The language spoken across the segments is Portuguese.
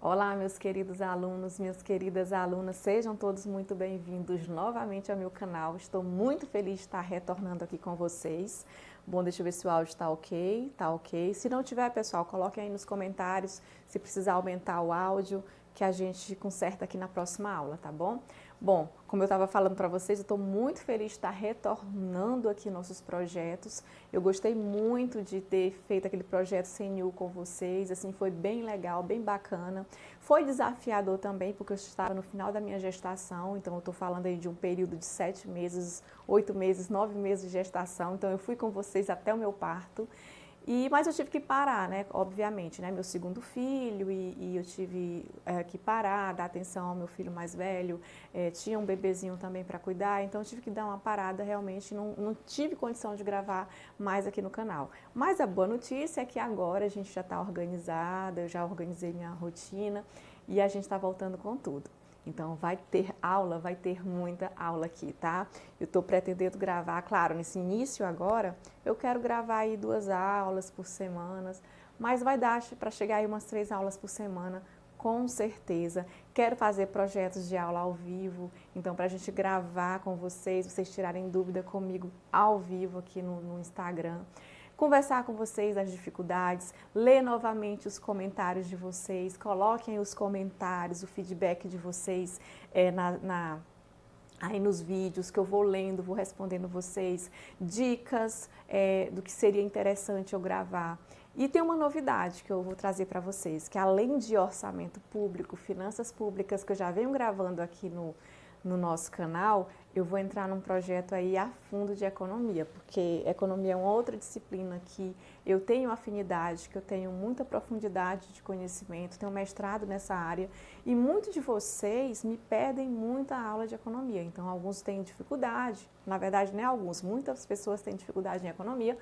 Olá, meus queridos alunos, minhas queridas alunas, sejam todos muito bem-vindos novamente ao meu canal. Estou muito feliz de estar retornando aqui com vocês. Bom, deixa eu ver se o áudio está ok, tá ok. Se não tiver, pessoal, coloquem aí nos comentários se precisar aumentar o áudio, que a gente conserta aqui na próxima aula, tá bom? Bom, como eu estava falando para vocês, eu estou muito feliz de estar retornando aqui nossos projetos. Eu gostei muito de ter feito aquele projeto CNU com vocês, assim, foi bem legal, bem bacana. Foi desafiador também, porque eu estava no final da minha gestação, então eu estou falando aí de um período de 7 meses, 8 meses, 9 meses de gestação, então eu fui com vocês até o meu parto. Mas eu tive que parar, né? Obviamente, né? Meu segundo filho e eu tive que parar, dar atenção ao meu filho mais velho, tinha um bebezinho também para cuidar, então eu tive que dar uma parada, realmente não tive condição de gravar mais aqui no canal. Mas a boa notícia é que agora a gente já está organizada, eu já organizei minha rotina e a gente está voltando com tudo. Então vai ter aula, vai ter muita aula aqui, tá? Eu estou pretendendo gravar, claro, nesse início agora, eu quero gravar aí 2 aulas por semana, mas vai dar para chegar aí umas 3 aulas por semana, com certeza. Quero fazer projetos de aula ao vivo, então para a gente gravar com vocês tirarem dúvida comigo ao vivo aqui no Instagram. Conversar com vocês as dificuldades, ler novamente os comentários de vocês, coloquem os comentários, o feedback de vocês aí nos vídeos que eu vou lendo, vou respondendo vocês, dicas do que seria interessante eu gravar. E tem uma novidade que eu vou trazer para vocês, que além de orçamento público, finanças públicas, que eu já venho gravando aqui no nosso canal, eu vou entrar num projeto aí a fundo de economia, porque economia é uma outra disciplina que eu tenho afinidade, que eu tenho muita profundidade de conhecimento, tenho mestrado nessa área e muitos de vocês me pedem muita aula de economia, então alguns têm dificuldade, na verdade não é alguns, muitas pessoas têm dificuldade em economia.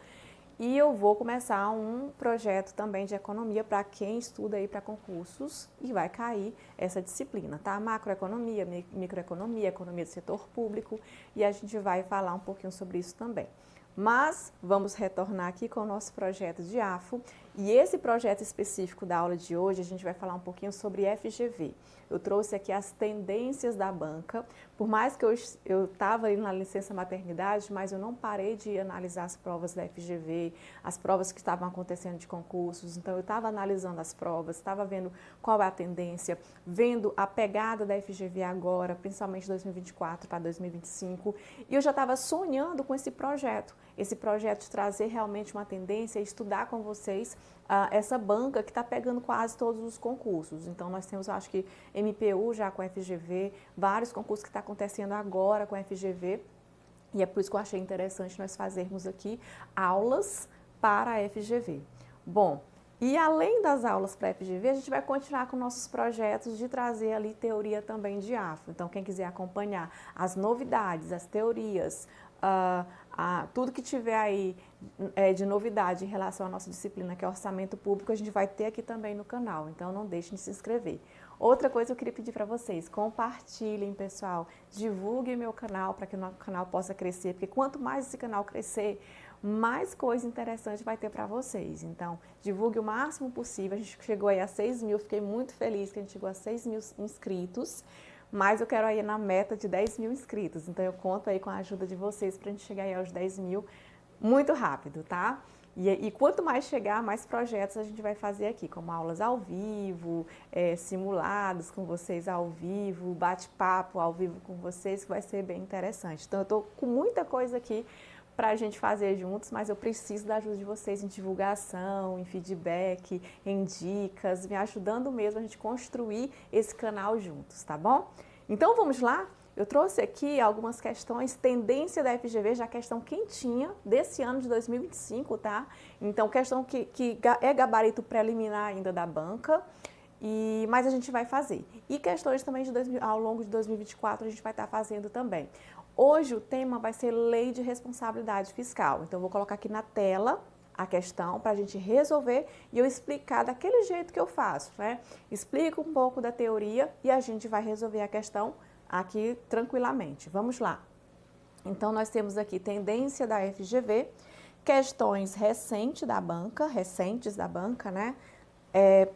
E eu vou começar um projeto também de economia para quem estuda aí para concursos e vai cair essa disciplina, tá? Macroeconomia, microeconomia, economia do setor público e a gente vai falar um pouquinho sobre isso também. Mas vamos retornar aqui com o nosso projeto de AFO e esse projeto específico da aula de hoje a gente vai falar um pouquinho sobre FGV. Eu trouxe aqui as tendências da banca, por mais que eu estava ali na licença maternidade, mas eu não parei de analisar as provas da FGV, as provas que estavam acontecendo de concursos, então eu estava analisando as provas, estava vendo qual é a tendência, vendo a pegada da FGV agora, principalmente 2024 para 2025, e eu já estava sonhando com esse projeto de trazer realmente uma tendência e estudar com vocês essa banca que está pegando quase todos os concursos. Então, nós temos, acho que, MPU já com FGV, vários concursos que estão acontecendo agora com FGV, e é por isso que eu achei interessante nós fazermos aqui aulas para a FGV. Bom, e além das aulas para a FGV, a gente vai continuar com nossos projetos de trazer ali teoria também de AFO. Então, quem quiser acompanhar as novidades, as teorias, tudo que tiver aí de novidade em relação à nossa disciplina, que é orçamento público, a gente vai ter aqui também no canal, então não deixem de se inscrever. Outra coisa que eu queria pedir para vocês, compartilhem, pessoal, divulguem meu canal para que o nosso canal possa crescer, porque quanto mais esse canal crescer, mais coisa interessante vai ter para vocês. Então, divulgue o máximo possível. A gente chegou aí a 6 mil, fiquei muito feliz que a gente chegou a 6 mil inscritos. Mas eu quero aí na meta de 10 mil inscritos, então eu conto aí com a ajuda de vocês para a gente chegar aí aos 10 mil muito rápido, tá? E quanto mais chegar, mais projetos a gente vai fazer aqui, como aulas ao vivo, simulados com vocês ao vivo, bate-papo ao vivo com vocês, que vai ser bem interessante. Então eu tô com muita coisa aqui para a gente fazer juntos, mas eu preciso da ajuda de vocês em divulgação, em feedback, em dicas, me ajudando mesmo a gente construir esse canal juntos, tá bom? Então vamos lá? Eu trouxe aqui algumas questões, tendência da FGV, já questão quentinha desse ano de 2025, tá? Então questão que é gabarito preliminar ainda da banca, mas a gente vai fazer. E questões também ao longo de 2024 a gente vai estar fazendo também. Hoje o tema vai ser Lei de Responsabilidade Fiscal, então eu vou colocar aqui na tela a questão para a gente resolver e eu explicar daquele jeito que eu faço, né? Explico um pouco da teoria e a gente vai resolver a questão aqui tranquilamente. Vamos lá. Então nós temos aqui tendência da FGV, questões recentes da banca, né?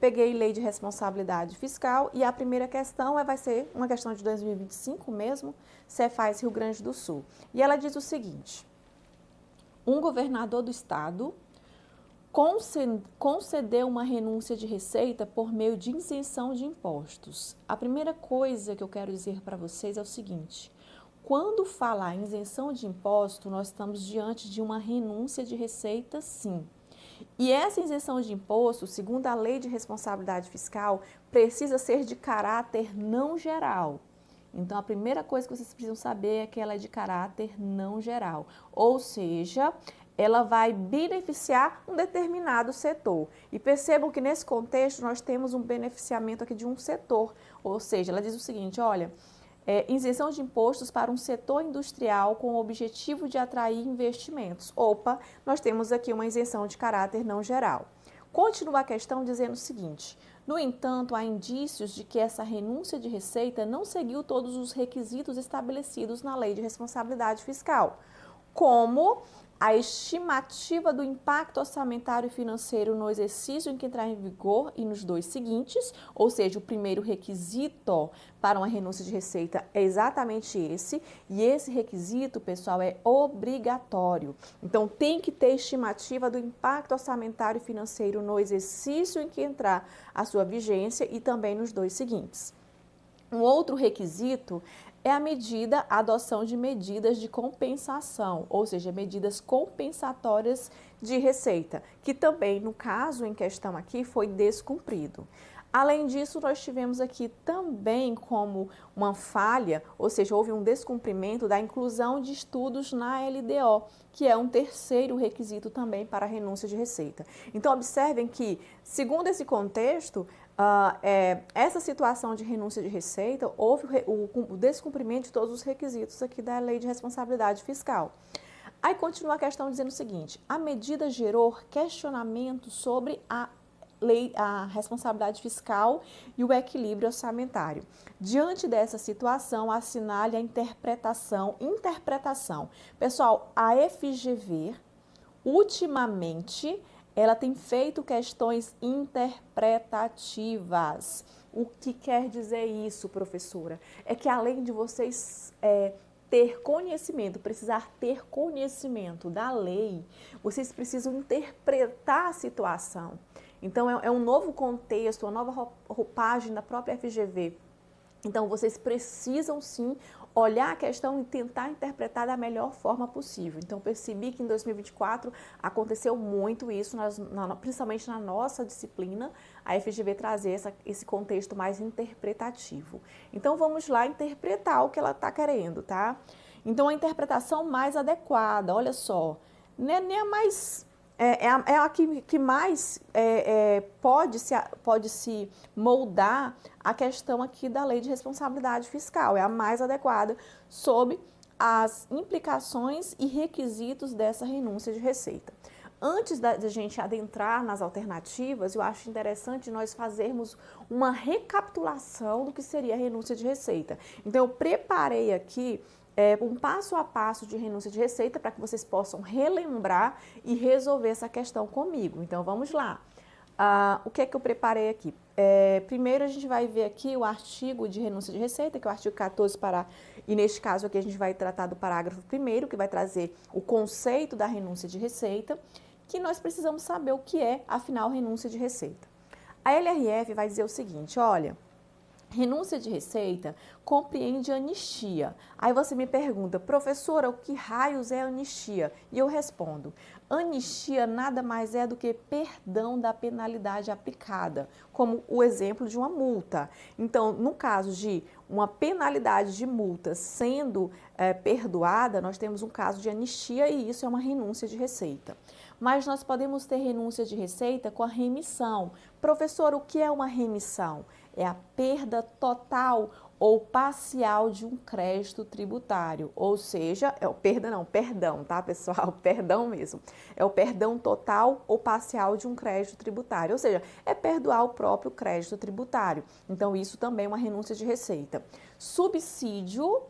peguei lei de responsabilidade fiscal e a primeira questão vai ser uma questão de 2025 mesmo, Cefaz Rio Grande do Sul. E ela diz o seguinte: um governador do estado concedeu uma renúncia de receita por meio de isenção de impostos. A primeira coisa que eu quero dizer para vocês é o seguinte: quando falar em isenção de imposto, nós estamos diante de uma renúncia de receita, sim. E essa isenção de imposto, segundo a Lei de Responsabilidade Fiscal, precisa ser de caráter não geral. Então, a primeira coisa que vocês precisam saber é que ela é de caráter não geral, ou seja, ela vai beneficiar um determinado setor. E percebam que nesse contexto nós temos um beneficiamento aqui de um setor, ou seja, ela diz o seguinte, olha, isenção de impostos para um setor industrial com o objetivo de atrair investimentos. Opa, nós temos aqui uma isenção de caráter não geral. Continua a questão dizendo o seguinte: no entanto, há indícios de que essa renúncia de receita não seguiu todos os requisitos estabelecidos na Lei de Responsabilidade Fiscal, como a estimativa do impacto orçamentário e financeiro no exercício em que entrar em vigor e nos dois seguintes, ou seja, o primeiro requisito para uma renúncia de receita é exatamente esse, e esse requisito, pessoal, é obrigatório. Então, tem que ter estimativa do impacto orçamentário e financeiro no exercício em que entrar a sua vigência e também nos dois seguintes. Um outro requisito é a adoção de medidas de compensação, ou seja, medidas compensatórias de receita, que também, no caso em questão aqui, foi descumprido. Além disso, nós tivemos aqui também como uma falha, ou seja, houve um descumprimento da inclusão de estudos na LDO, que é um terceiro requisito também para a renúncia de receita. Então, observem que, segundo esse contexto, essa situação de renúncia de receita, houve o descumprimento de todos os requisitos aqui da Lei de Responsabilidade Fiscal. Aí continua a questão dizendo o seguinte: a medida gerou questionamento sobre a responsabilidade fiscal e o equilíbrio orçamentário. Diante dessa situação, assinale a interpretação. Pessoal, a FGV, ultimamente, ela tem feito questões interpretativas. O que quer dizer isso, professora? É que além de vocês precisar ter conhecimento da lei, vocês precisam interpretar a situação. Então, é um novo contexto, uma nova roupagem da própria FGV. Então, vocês precisam sim olhar a questão e tentar interpretar da melhor forma possível. Então, percebi que em 2024 aconteceu muito isso, principalmente na nossa disciplina, a FGV trazer esse contexto mais interpretativo. Então, vamos lá interpretar o que ela está querendo, tá? Então, a interpretação mais adequada, olha só, nem a mais... É a que mais pode se moldar a questão aqui da Lei de Responsabilidade Fiscal, é a mais adequada sob as implicações e requisitos dessa renúncia de receita. Antes da gente adentrar nas alternativas, eu acho interessante nós fazermos uma recapitulação do que seria a renúncia de receita. Então, eu preparei aqui um passo a passo de renúncia de receita para que vocês possam relembrar e resolver essa questão comigo. Então, vamos lá. O que é que eu preparei aqui? Primeiro, a gente vai ver aqui o artigo de renúncia de receita, que é o artigo 14, e neste caso aqui a gente vai tratar do parágrafo 1º, que vai trazer o conceito da renúncia de receita, que nós precisamos saber o que é, afinal, renúncia de receita. A LRF vai dizer o seguinte, olha... renúncia de receita compreende anistia. Aí você me pergunta, professora, o que raios é anistia? E eu respondo, anistia nada mais é do que perdão da penalidade aplicada, como o exemplo de uma multa. Então, no caso de uma penalidade de multa sendo perdoada, nós temos um caso de anistia e isso é uma renúncia de receita. Mas nós podemos ter renúncia de receita com a remissão. Professor, o que é uma remissão? É a perda total ou parcial de um crédito tributário, ou seja, perdão, tá, pessoal? Perdão mesmo. É o perdão total ou parcial de um crédito tributário, ou seja, é perdoar o próprio crédito tributário. Então, isso também é uma renúncia de receita. Subsídio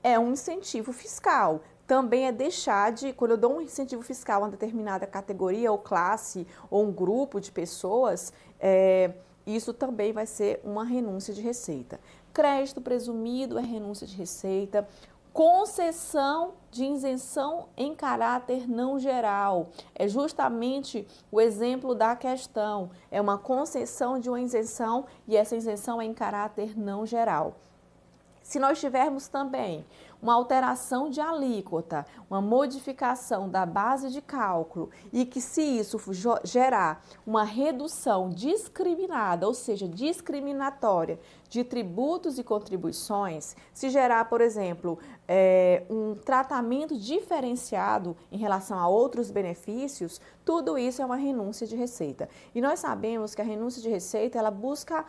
é um incentivo fiscal. também é deixar de, quando eu dou um incentivo fiscal a uma determinada categoria ou classe ou um grupo de pessoas, isso também vai ser uma renúncia de receita. Crédito presumido é renúncia de receita. Concessão de isenção em caráter não geral. É justamente o exemplo da questão. É uma concessão de uma isenção e essa isenção é em caráter não geral. Se nós tivermos também uma alteração de alíquota, uma modificação da base de cálculo e que se isso gerar uma redução discriminada, ou seja, discriminatória de tributos e contribuições, se gerar, por exemplo, um tratamento diferenciado em relação a outros benefícios, tudo isso é uma renúncia de receita. E nós sabemos que a renúncia de receita, ela busca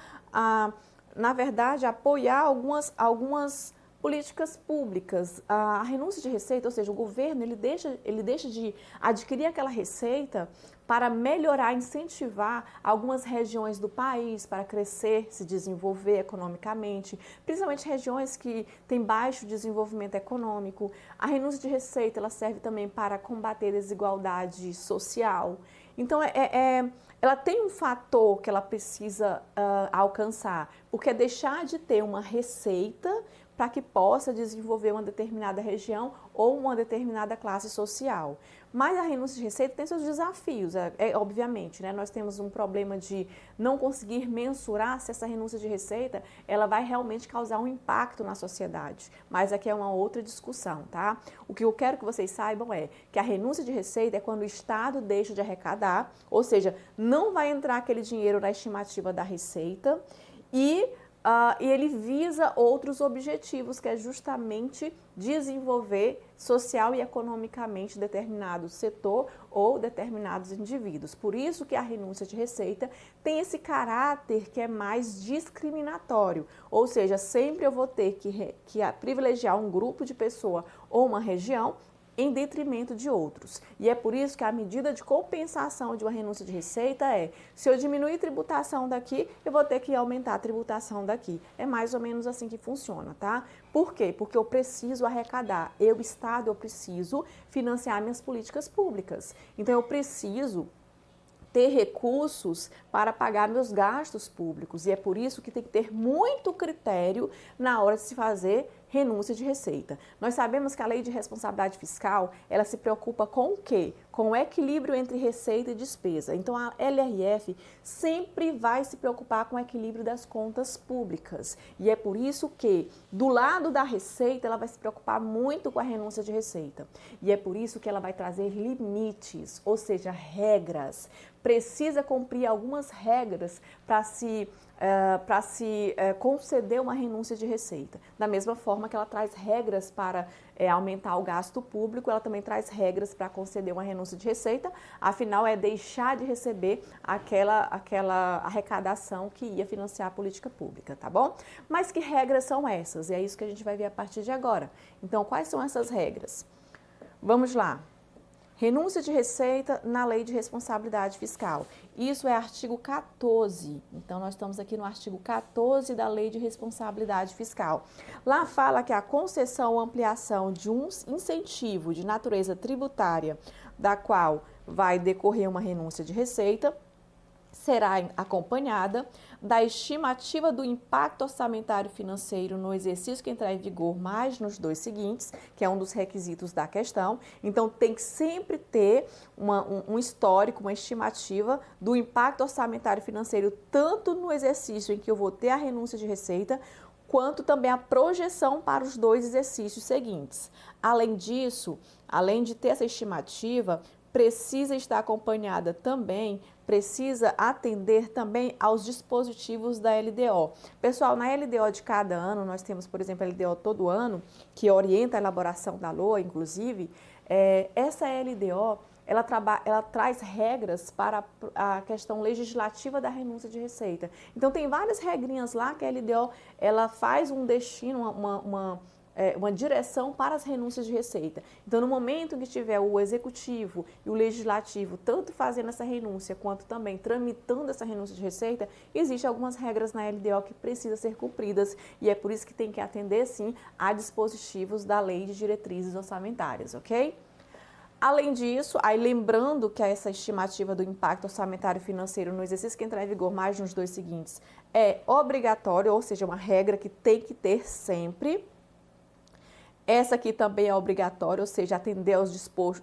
na verdade, apoiar algumas políticas públicas. A renúncia de receita, ou seja, o governo ele deixa de adquirir aquela receita para melhorar, incentivar algumas regiões do país para crescer, se desenvolver economicamente, principalmente regiões que têm baixo desenvolvimento econômico. A renúncia de receita ela serve também para combater a desigualdade social. Então, ela tem um fator que ela precisa alcançar, porque é deixar de ter uma receita para que possa desenvolver uma determinada região ou uma determinada classe social. Mas a renúncia de receita tem seus desafios, obviamente, né? Nós temos um problema de não conseguir mensurar se essa renúncia de receita ela vai realmente causar um impacto na sociedade. Mas aqui é uma outra discussão, tá? O que eu quero que vocês saibam é que a renúncia de receita é quando o Estado deixa de arrecadar, ou seja, não vai entrar aquele dinheiro na estimativa da receita e ele visa outros objetivos, que é justamente desenvolver social e economicamente determinado setor ou determinados indivíduos. Por isso que a renúncia de receita tem esse caráter que é mais discriminatório, ou seja, sempre eu vou ter que privilegiar um grupo de pessoa ou uma região em detrimento de outros. E é por isso que a medida de compensação de uma renúncia de receita se eu diminuir tributação daqui, eu vou ter que aumentar a tributação daqui. É mais ou menos assim que funciona, tá? Por quê? Porque eu preciso arrecadar. Eu, Estado, eu preciso financiar minhas políticas públicas. Então, eu preciso ter recursos para pagar meus gastos públicos. E é por isso que tem que ter muito critério na hora de se fazer renúncia de receita. Nós sabemos que a Lei de Responsabilidade Fiscal, ela se preocupa com o quê? Com o equilíbrio entre receita e despesa. Então, a LRF sempre vai se preocupar com o equilíbrio das contas públicas. E é por isso que, do lado da receita, ela vai se preocupar muito com a renúncia de receita. E é por isso que ela vai trazer limites, ou seja, regras. Precisa cumprir algumas regras para se conceder uma renúncia de receita. Da mesma forma que ela traz regras para aumentar o gasto público, ela também traz regras para conceder uma renúncia de receita, afinal é deixar de receber aquela arrecadação que ia financiar a política pública, tá bom? Mas que regras são essas? E é isso que a gente vai ver a partir de agora. Então, quais são essas regras? Vamos lá. Renúncia de receita na Lei de Responsabilidade Fiscal. Isso é artigo 14. Então, nós estamos aqui no artigo 14 da Lei de Responsabilidade Fiscal. Lá fala que a concessão ou ampliação de um incentivo de natureza tributária, da qual vai decorrer uma renúncia de receita, será acompanhada da estimativa do impacto orçamentário financeiro no exercício que entrar em vigor mais nos 2 seguintes, que é um dos requisitos da questão. Então, tem que sempre ter um histórico, uma estimativa do impacto orçamentário financeiro, tanto no exercício em que eu vou ter a renúncia de receita, quanto também a projeção para os 2 exercícios seguintes. Além disso, além de ter essa estimativa, precisa estar acompanhada também, precisa atender também aos dispositivos da LDO. Pessoal, na LDO de cada ano, nós temos, por exemplo, a LDO todo ano, que orienta a elaboração da LOA, inclusive, essa LDO, ela traz regras para a questão legislativa da renúncia de receita. Então, tem várias regrinhas lá que a LDO, ela faz um destino, uma direção para as renúncias de receita. Então, no momento em que tiver o executivo e o legislativo tanto fazendo essa renúncia quanto também tramitando essa renúncia de receita, existem algumas regras na LDO que precisam ser cumpridas e é por isso que tem que atender, sim, a dispositivos da Lei de Diretrizes Orçamentárias, ok? Além disso, aí lembrando que essa estimativa do impacto orçamentário financeiro no exercício que entrar em vigor mais nos 2 seguintes é obrigatório, ou seja, uma regra que tem que ter sempre. Essa aqui também é obrigatória, ou seja, atender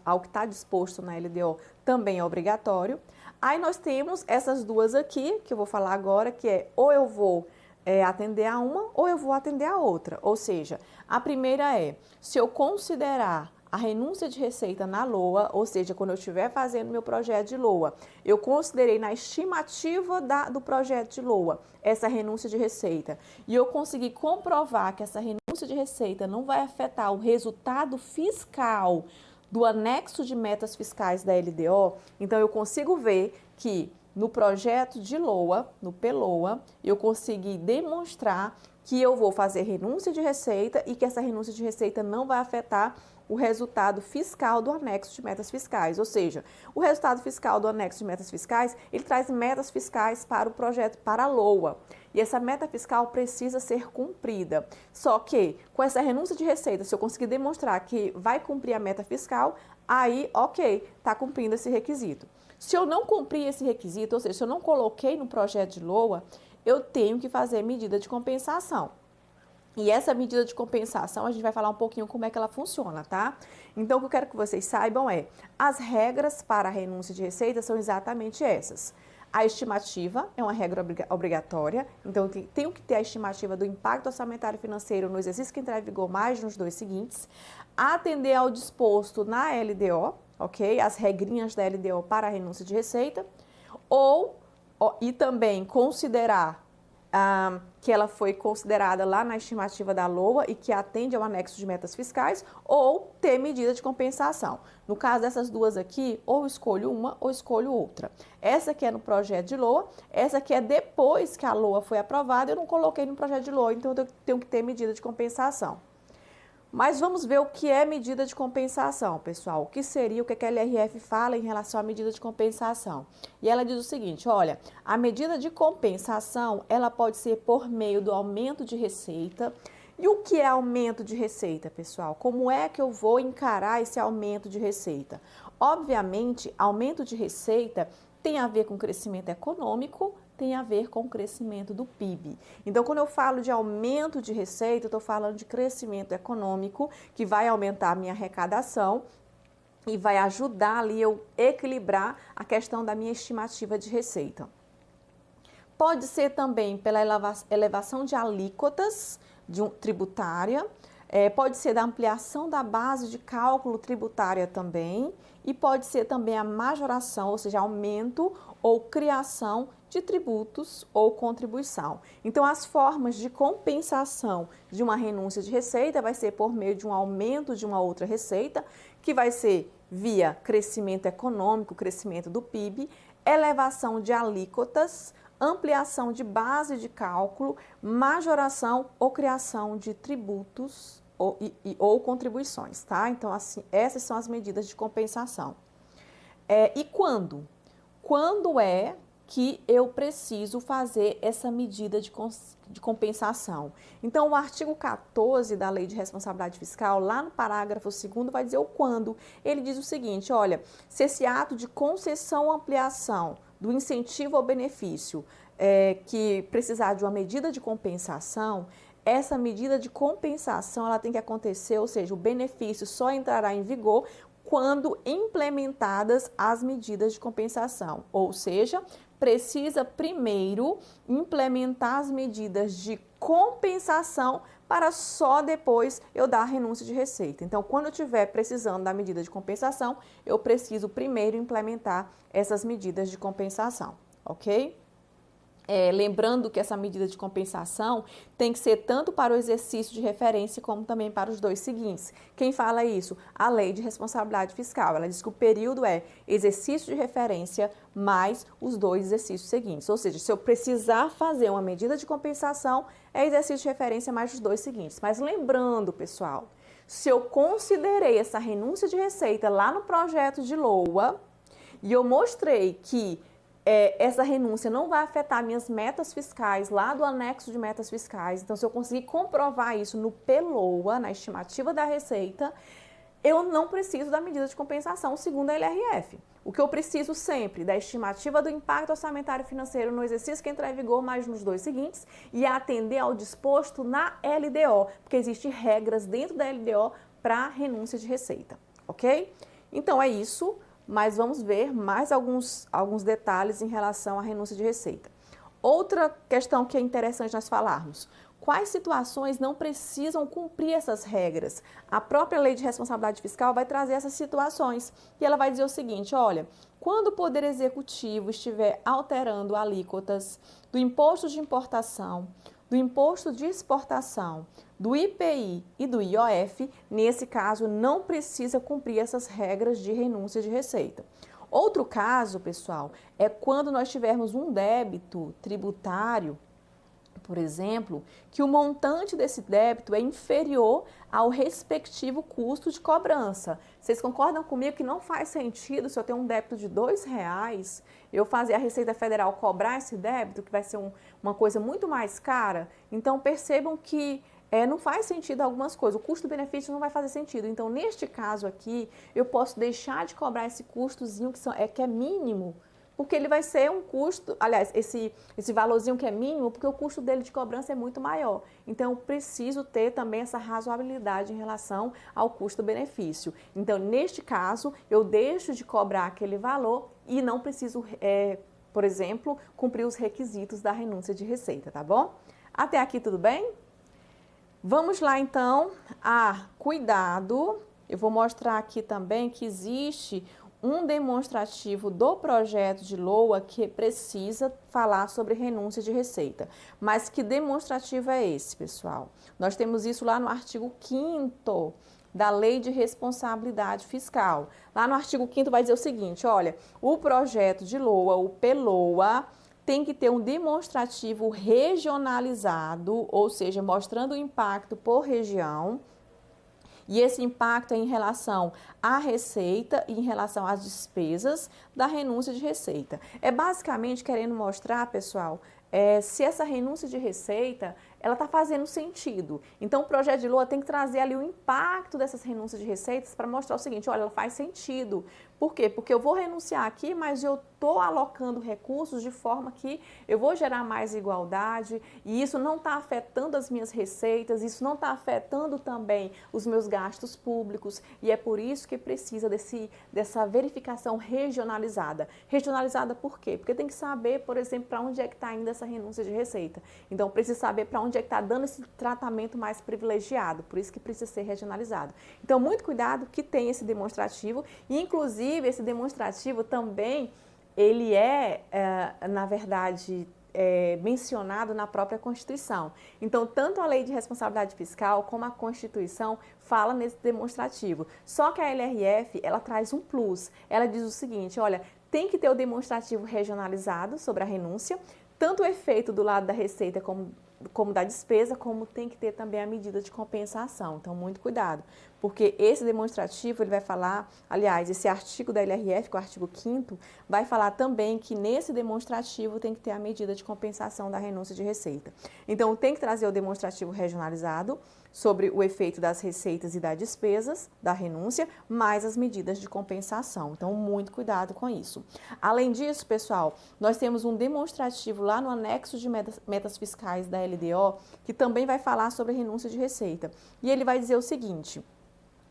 ao que está disposto na LDO também é obrigatório. Aí nós temos essas duas aqui, que eu vou falar agora, que é ou eu vou atender a uma ou eu vou atender a outra. Ou seja, a primeira é, se eu considerar a renúncia de receita na LOA, ou seja, quando eu estiver fazendo meu projeto de LOA, eu considerei na estimativa do projeto de LOA essa renúncia de receita e eu consegui comprovar que essa renúncia de receita não vai afetar o resultado fiscal do anexo de metas fiscais da LDO, então eu consigo ver que no projeto de LOA, no PLOA, eu consegui demonstrar que eu vou fazer renúncia de receita e que essa renúncia de receita não vai afetar o resultado fiscal do anexo de metas fiscais, ou seja, o resultado fiscal do anexo de metas fiscais, ele traz metas fiscais para o projeto, para a LOA, e essa meta fiscal precisa ser cumprida. Só que, com essa renúncia de receita, se eu conseguir demonstrar que vai cumprir a meta fiscal, aí, ok, está cumprindo esse requisito. Se eu não cumprir esse requisito, ou seja, se eu não coloquei no projeto de LOA, eu tenho que fazer medida de compensação. E essa medida de compensação, a gente vai falar um pouquinho como é que ela funciona, tá? Então, o que eu quero que vocês saibam é, as regras para a renúncia de receita são exatamente essas. A estimativa é uma regra obrigatória, então tenho que ter a estimativa do impacto orçamentário financeiro no exercício que entrar em vigor mais nos 2 seguintes, atender ao disposto na LDO, ok? As regrinhas da LDO para a renúncia de receita, e também considerar que ela foi considerada lá na estimativa da LOA e que atende ao anexo de metas fiscais, ou ter medida de compensação. No caso dessas duas aqui, ou escolho uma ou escolho outra. Essa aqui é no projeto de LOA, essa aqui é depois que a LOA foi aprovada, eu não coloquei no projeto de LOA, então eu tenho que ter medida de compensação. Mas vamos ver o que é medida de compensação, pessoal. O que seria, o que a LRF fala em relação à medida de compensação. E ela diz o seguinte, olha, a medida de compensação, ela pode ser por meio do aumento de receita. E o que é aumento de receita, pessoal? Como é que eu vou encarar esse aumento de receita? Obviamente, aumento de receita tem a ver com crescimento econômico, tem a ver com o crescimento do PIB. Então, quando eu falo de aumento de receita, eu estou falando de crescimento econômico, que vai aumentar a minha arrecadação e vai ajudar ali eu equilibrar a questão da minha estimativa de receita. Pode ser também pela elevação de alíquotas tributária, pode ser da ampliação da base de cálculo tributária também, e pode ser também a majoração, ou seja, aumento ou criação de tributos ou contribuição. Então, as formas de compensação de uma renúncia de receita vai ser por meio de um aumento de uma outra receita, que vai ser via crescimento econômico, crescimento do PIB, elevação de alíquotas, ampliação de base de cálculo, majoração ou criação de tributos ou contribuições, tá? Então, assim, essas são as medidas de compensação. E quando? Quando é que eu preciso fazer essa medida de compensação? Então, o artigo 14 da Lei de Responsabilidade Fiscal, lá no parágrafo 2º, vai dizer o quando. Ele diz o seguinte, olha, se esse ato de concessão ou ampliação do incentivo ao benefício que precisar de uma medida de compensação, essa medida de compensação ela tem que acontecer, ou seja, o benefício só entrará em vigor quando implementadas as medidas de compensação, ou seja, precisa primeiro implementar as medidas de compensação para só depois eu dar a renúncia de receita. Então, quando eu estiver precisando da medida de compensação, eu preciso primeiro implementar essas medidas de compensação, ok? Lembrando que essa medida de compensação tem que ser tanto para o exercício de referência como também para os dois seguintes. Quem fala isso? A Lei de Responsabilidade Fiscal. Ela diz que o período é exercício de referência mais os dois exercícios seguintes. Ou seja, se eu precisar fazer uma medida de compensação, é exercício de referência mais os dois seguintes. Mas lembrando, pessoal, se eu considerei essa renúncia de receita lá no projeto de LOA e eu mostrei que essa renúncia não vai afetar minhas metas fiscais lá do anexo de metas fiscais. Então, se eu conseguir comprovar isso no PLOA, na estimativa da receita, eu não preciso da medida de compensação segundo a LRF. O que eu preciso sempre da estimativa do impacto orçamentário financeiro no exercício que entrar em vigor, mais nos dois seguintes, e atender ao disposto na LDO, porque existem regras dentro da LDO para renúncia de receita, ok? Então, é isso. Mas vamos ver mais alguns detalhes em relação à renúncia de receita. Outra questão que é interessante nós falarmos: quais situações não precisam cumprir essas regras? A própria Lei de Responsabilidade Fiscal vai trazer essas situações e ela vai dizer o seguinte: olha, quando o Poder Executivo estiver alterando alíquotas do imposto de importação, do imposto de exportação, do IPI e do IOF, nesse caso não precisa cumprir essas regras de renúncia de receita. Outro caso, pessoal, é quando nós tivermos um débito tributário, por exemplo, que o montante desse débito é inferior ao respectivo custo de cobrança. Vocês concordam comigo que não faz sentido, se eu tenho um débito de R$2, eu fazer a Receita Federal cobrar esse débito, que vai ser uma coisa muito mais cara? Então, percebam que não faz sentido algumas coisas, o custo-benefício não vai fazer sentido. Então, neste caso aqui, eu posso deixar de cobrar esse custozinho que é mínimo, porque ele vai ser um custo, aliás, esse valorzinho que é mínimo, porque o custo dele de cobrança é muito maior. Então, eu preciso ter também essa razoabilidade em relação ao custo-benefício. Então, neste caso, eu deixo de cobrar aquele valor e não preciso, por exemplo, cumprir os requisitos da renúncia de receita, tá bom? Até aqui tudo bem? Vamos lá, então, cuidado. Eu vou mostrar aqui também que existe um demonstrativo do projeto de LOA que precisa falar sobre renúncia de receita. Mas que demonstrativo é esse, pessoal? Nós temos isso lá no artigo 5º da Lei de Responsabilidade Fiscal. Lá no artigo 5º vai dizer o seguinte: olha, o projeto de LOA, o PLOA, tem que ter um demonstrativo regionalizado, ou seja, mostrando o impacto por região. E esse impacto é em relação à receita e em relação às despesas da renúncia de receita. É basicamente querendo mostrar, pessoal, se essa renúncia de receita, ela está fazendo sentido. Então, o projeto de LOA tem que trazer ali o impacto dessas renúncias de receitas para mostrar o seguinte: olha, ela faz sentido. Por quê? Porque eu vou renunciar aqui, mas eu estou alocando recursos de forma que eu vou gerar mais igualdade e isso não está afetando as minhas receitas, isso não está afetando também os meus gastos públicos, e é por isso que precisa dessa verificação regionalizada. Regionalizada por quê? Porque tem que saber, por exemplo, para onde é que está indo essa renúncia de receita. Então, precisa saber para onde é que está dando esse tratamento mais privilegiado, por isso que precisa ser regionalizado. Então, muito cuidado que tem esse demonstrativo, e inclusive esse demonstrativo também, ele na verdade, mencionado na própria Constituição. Então, tanto a Lei de Responsabilidade Fiscal como a Constituição fala nesse demonstrativo. Só que a LRF, ela traz um plus. Ela diz o seguinte: olha, tem que ter o demonstrativo regionalizado sobre a renúncia, tanto o efeito do lado da receita como da despesa, como tem que ter também a medida de compensação. Então, muito cuidado, porque esse demonstrativo, ele vai falar, aliás, esse artigo da LRF, que é o artigo 5º, vai falar também que nesse demonstrativo tem que ter a medida de compensação da renúncia de receita. Então, tem que trazer o demonstrativo regionalizado sobre o efeito das receitas e das despesas da renúncia, mais as medidas de compensação. Então, muito cuidado com isso. Além disso, pessoal, nós temos um demonstrativo lá no anexo de metas fiscais da LDO, que também vai falar sobre renúncia de receita. E ele vai dizer o seguinte: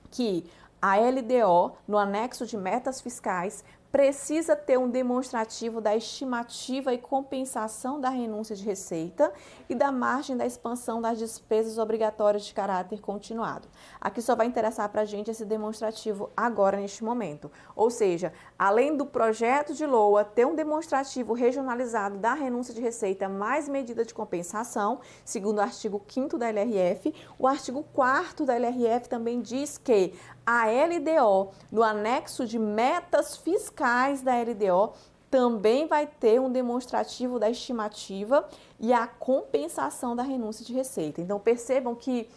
que a LDO, no anexo de metas fiscais, precisa ter um demonstrativo da estimativa e compensação da renúncia de receita e da margem da expansão das despesas obrigatórias de caráter continuado. Aqui só vai interessar para a gente esse demonstrativo agora, neste momento. Ou seja, além do projeto de LOA ter um demonstrativo regionalizado da renúncia de receita mais medida de compensação, segundo o artigo 5º da LRF, o artigo 4º da LRF também diz que a LDO, no anexo de metas fiscais da LDO, também vai ter um demonstrativo da estimativa e a compensação da renúncia de receita. Então, percebam que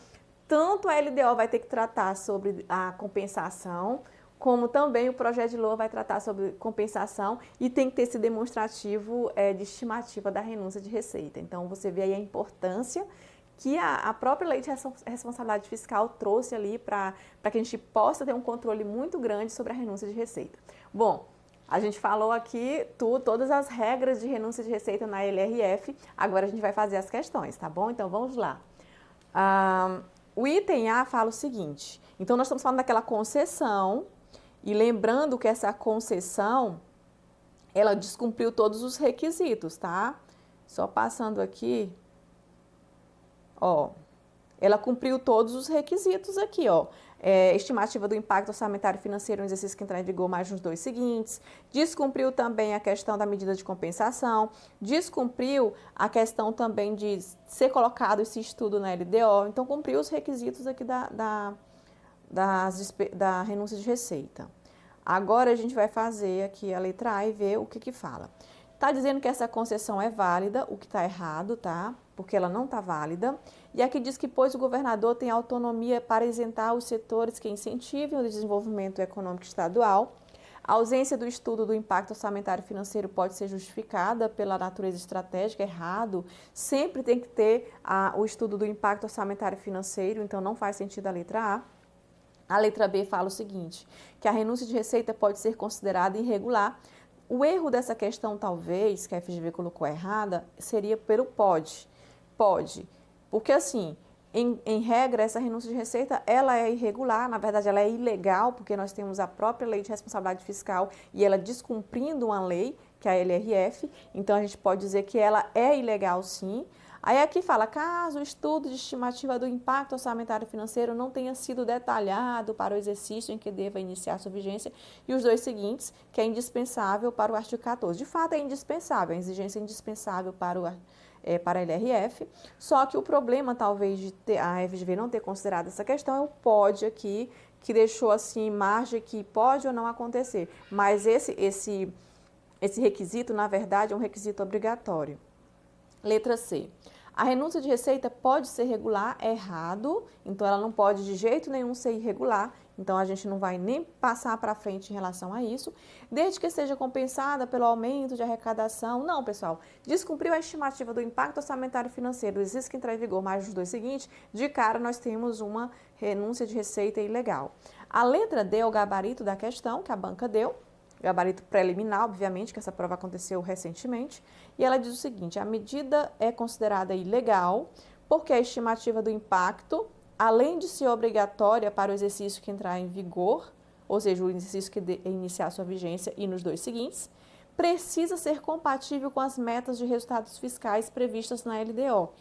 tanto a LDO vai ter que tratar sobre a compensação, como também o projeto de LOA vai tratar sobre compensação e tem que ter esse demonstrativo de estimativa da renúncia de receita. Então, você vê aí a importância que a própria lei de responsabilidade fiscal trouxe ali para que a gente possa ter um controle muito grande sobre a renúncia de receita. Bom, a gente falou aqui todas as regras de renúncia de receita na LRF, agora a gente vai fazer as questões, tá bom? Então, vamos lá. O item A fala o seguinte, então nós estamos falando daquela concessão, e lembrando que essa concessão, ela descumpriu todos os requisitos, tá? Só passando aqui... Ó, ela cumpriu todos os requisitos aqui, ó. Estimativa do impacto orçamentário financeiro no exercício que entrar em vigor mais nos 2 seguintes. Descumpriu também a questão da medida de compensação. Descumpriu a questão também de ser colocado esse estudo na LDO. Então, cumpriu os requisitos aqui da renúncia de receita. Agora, a gente vai fazer aqui a letra A e ver o que fala. Está dizendo que essa concessão é válida, o que está errado, tá? Porque ela não está válida. E aqui diz que, pois o governador tem autonomia para isentar os setores que incentivem o desenvolvimento econômico estadual, a ausência do estudo do impacto orçamentário financeiro pode ser justificada pela natureza estratégica, errado. Sempre tem que ter o estudo do impacto orçamentário financeiro, então não faz sentido a letra A. A letra B fala o seguinte, que a renúncia de receita pode ser considerada irregular. O erro dessa questão, talvez, que a FGV colocou errada, seria pelo pode. Pode. Porque, assim, em regra, essa renúncia de receita, ela é irregular, na verdade, ela é ilegal, porque nós temos a própria lei de responsabilidade fiscal e ela descumprindo uma lei, que é a LRF, então a gente pode dizer que ela é ilegal, sim. Aí aqui fala, caso o estudo de estimativa do impacto orçamentário financeiro não tenha sido detalhado para o exercício em que deva iniciar sua vigência, e os 2 seguintes, que é indispensável para o artigo 14. De fato, é indispensável, a exigência é indispensável para a LRF, só que o problema, talvez, de a FGV não ter considerado essa questão é o pode aqui, que deixou, assim, margem que pode ou não acontecer. Mas esse requisito, na verdade, é um requisito obrigatório. Letra C. A renúncia de receita pode ser regular, é errado, então ela não pode de jeito nenhum ser irregular, então a gente não vai nem passar para frente em relação a isso, desde que seja compensada pelo aumento de arrecadação. Não, pessoal, descumpriu a estimativa do impacto orçamentário financeiro, existe que entrar em vigor mais nos 2 seguintes, de cara nós temos uma renúncia de receita ilegal. A letra D é o gabarito da questão que a banca deu, gabarito preliminar, obviamente, que essa prova aconteceu recentemente, e ela diz o seguinte, a medida é considerada ilegal porque a estimativa do impacto, além de ser obrigatória para o exercício que entrar em vigor, ou seja, o exercício que iniciar sua vigência e nos 2 seguintes, precisa ser compatível com as metas de resultados fiscais previstas na LDO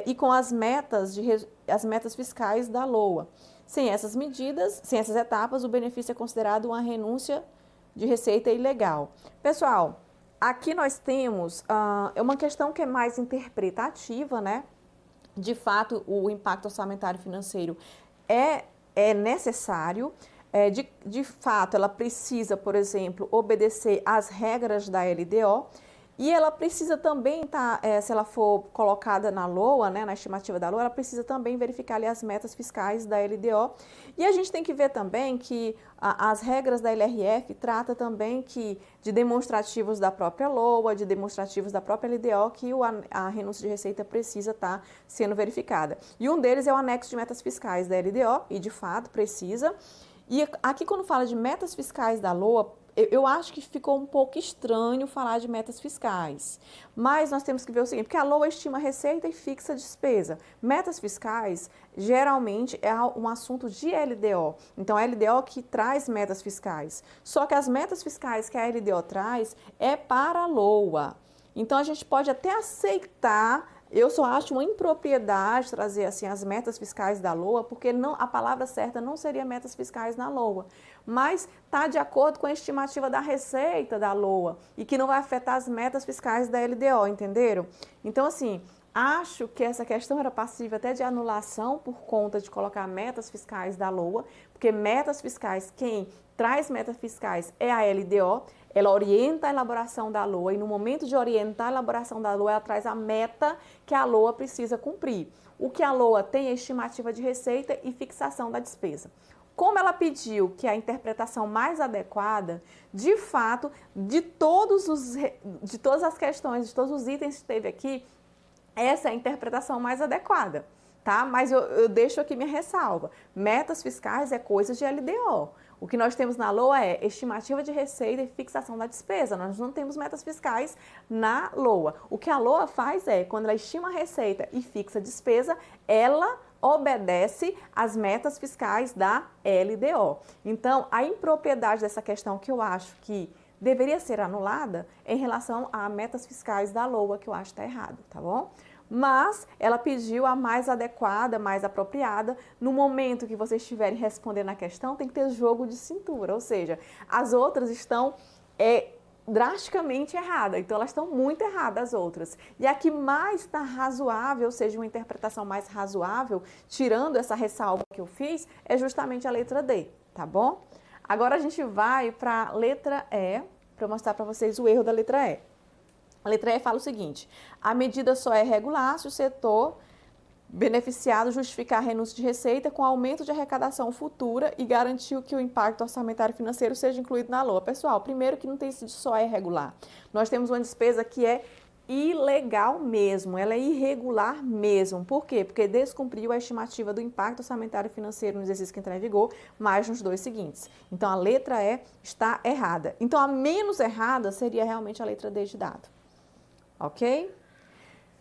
e com as metas fiscais da LOA. Sem essas medidas, sem essas etapas, o benefício é considerado uma renúncia de receita ilegal. Pessoal, aqui nós temos uma questão que é mais interpretativa, né? De fato, o impacto orçamentário financeiro é necessário. De fato, ela precisa, por exemplo, obedecer às regras da LDO e ela precisa também estar, se ela for colocada na LOA, né, na estimativa da LOA, ela precisa também verificar ali as metas fiscais da LDO. E a gente tem que ver também que as regras da LRF tratam também de demonstrativos da própria LOA, de demonstrativos da própria LDO, que a renúncia de receita precisa estar sendo verificada. E um deles é o anexo de metas fiscais da LDO, e de fato precisa. E aqui, quando fala de metas fiscais da LOA, eu acho que ficou um pouco estranho falar de metas fiscais, mas nós temos que ver o seguinte, porque a LOA estima receita e fixa despesa. Metas fiscais, geralmente, é um assunto de LDO. Então, a LDO que traz metas fiscais. Só que as metas fiscais que a LDO traz é para a LOA. Então, a gente pode até aceitar. Eu só acho uma impropriedade trazer assim as metas fiscais da LOA, porque não, a palavra certa não seria metas fiscais na LOA, mas está de acordo com a estimativa da receita da LOA e que não vai afetar as metas fiscais da LDO, entenderam? Então, assim, acho que essa questão era passível até de anulação por conta de colocar metas fiscais da LOA, porque metas fiscais, quem traz metas fiscais é a LDO, ela orienta a elaboração da LOA e no momento de orientar a elaboração da LOA, ela traz a meta que a LOA precisa cumprir. O que a LOA tem é estimativa de receita e fixação da despesa. Como ela pediu que a interpretação mais adequada, de fato, de todas as questões, de todos os itens que teve aqui, essa é a interpretação mais adequada, tá? Mas eu deixo aqui minha ressalva. Metas fiscais é coisa de LDO. O que nós temos na LOA é estimativa de receita e fixação da despesa. Nós não temos metas fiscais na LOA. O que a LOA faz é, quando ela estima a receita e fixa a despesa, ela obedece às metas fiscais da LDO. Então, a impropriedade dessa questão que eu acho que deveria ser anulada em relação a metas fiscais da LOA, que eu acho que está errado, tá bom? Mas ela pediu a mais adequada, mais apropriada. No momento que vocês estiverem respondendo a questão, tem que ter jogo de cintura, ou seja, as outras estão drasticamente erradas, então elas estão muito erradas as outras. E a que mais está razoável, ou seja, uma interpretação mais razoável, tirando essa ressalva que eu fiz, é justamente a letra D, tá bom? Agora a gente vai para a letra E, para mostrar para vocês o erro da letra E. A letra E fala o seguinte: a medida só é regular se o setor beneficiado justificar a renúncia de receita com aumento de arrecadação futura e garantiu que o impacto orçamentário financeiro seja incluído na LOA. Pessoal, primeiro que não tem esse só é regular. Nós temos uma despesa que é ilegal mesmo, ela é irregular mesmo. Por quê? Porque descumpriu a estimativa do impacto orçamentário financeiro no exercício que entrar em vigor, mais nos dois seguintes. Então, a letra E está errada. Então, a menos errada seria realmente a letra D de dado. Ok?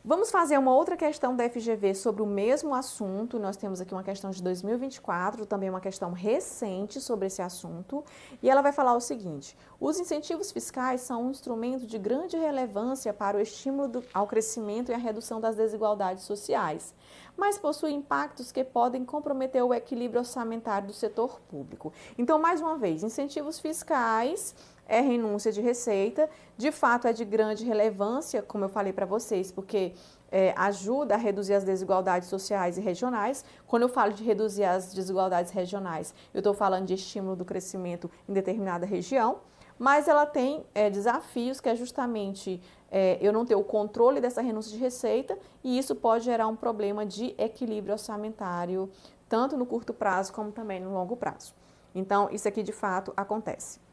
Vamos fazer uma outra questão da FGV sobre o mesmo assunto. Nós temos aqui uma questão de 2024, também uma questão recente sobre esse assunto. E ela vai falar o seguinte: os incentivos fiscais são um instrumento de grande relevância para o estímulo ao crescimento e a redução das desigualdades sociais, mas possuem impactos que podem comprometer o equilíbrio orçamentário do setor público. Então, mais uma vez, incentivos fiscais é renúncia de receita, de fato é de grande relevância, como eu falei para vocês, porque ajuda a reduzir as desigualdades sociais e regionais. Quando eu falo de reduzir as desigualdades regionais, eu estou falando de estímulo do crescimento em determinada região, mas ela tem desafios que é justamente eu não ter o controle dessa renúncia de receita e isso pode gerar um problema de equilíbrio orçamentário, tanto no curto prazo como também no longo prazo. Então, isso aqui de fato acontece.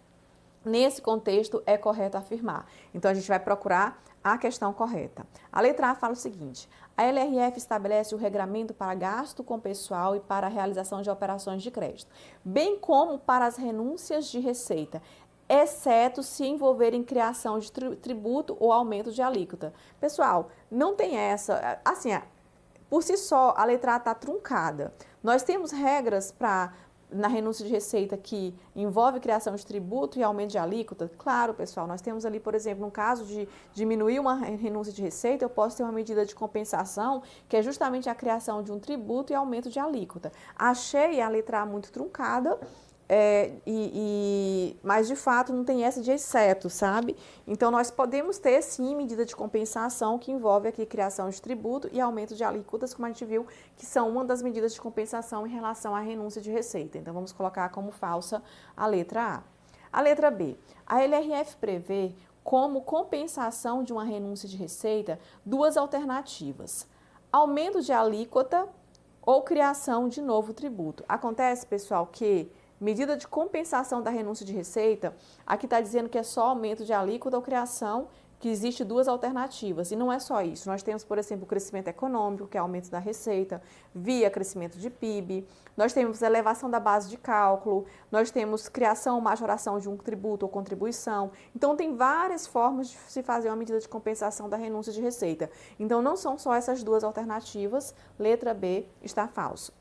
Nesse contexto, é correto afirmar. Então, a gente vai procurar a questão correta. A letra A fala o seguinte: a LRF estabelece o regramento para gasto com pessoal e para a realização de operações de crédito, bem como para as renúncias de receita, exceto se envolverem criação de tributo ou aumento de alíquota. Pessoal, não tem essa, assim, por si só, a letra A está truncada. Nós temos regras para na renúncia de receita que envolve criação de tributo e aumento de alíquota? Claro, pessoal, nós temos ali, por exemplo, no caso de diminuir uma renúncia de receita, eu posso ter uma medida de compensação, que é justamente a criação de um tributo e aumento de alíquota. Achei a letra A muito truncada, mas de fato não tem essa de exceto, sabe? Então nós podemos ter sim medida de compensação que envolve aqui criação de tributo e aumento de alíquotas, como a gente viu, que são uma das medidas de compensação em relação à renúncia de receita. Então vamos colocar como falsa a letra A. A letra B. A LRF prevê como compensação de uma renúncia de receita duas alternativas: aumento de alíquota ou criação de novo tributo. Acontece, pessoal, que medida de compensação da renúncia de receita, aqui está dizendo que é só aumento de alíquota ou criação que existe duas alternativas, e não é só isso. Nós temos, por exemplo, o crescimento econômico, que é o aumento da receita, via crescimento de PIB, nós temos elevação da base de cálculo, nós temos criação ou majoração de um tributo ou contribuição. Então, tem várias formas de se fazer uma medida de compensação da renúncia de receita. Então, não são só essas duas alternativas, letra B está falso.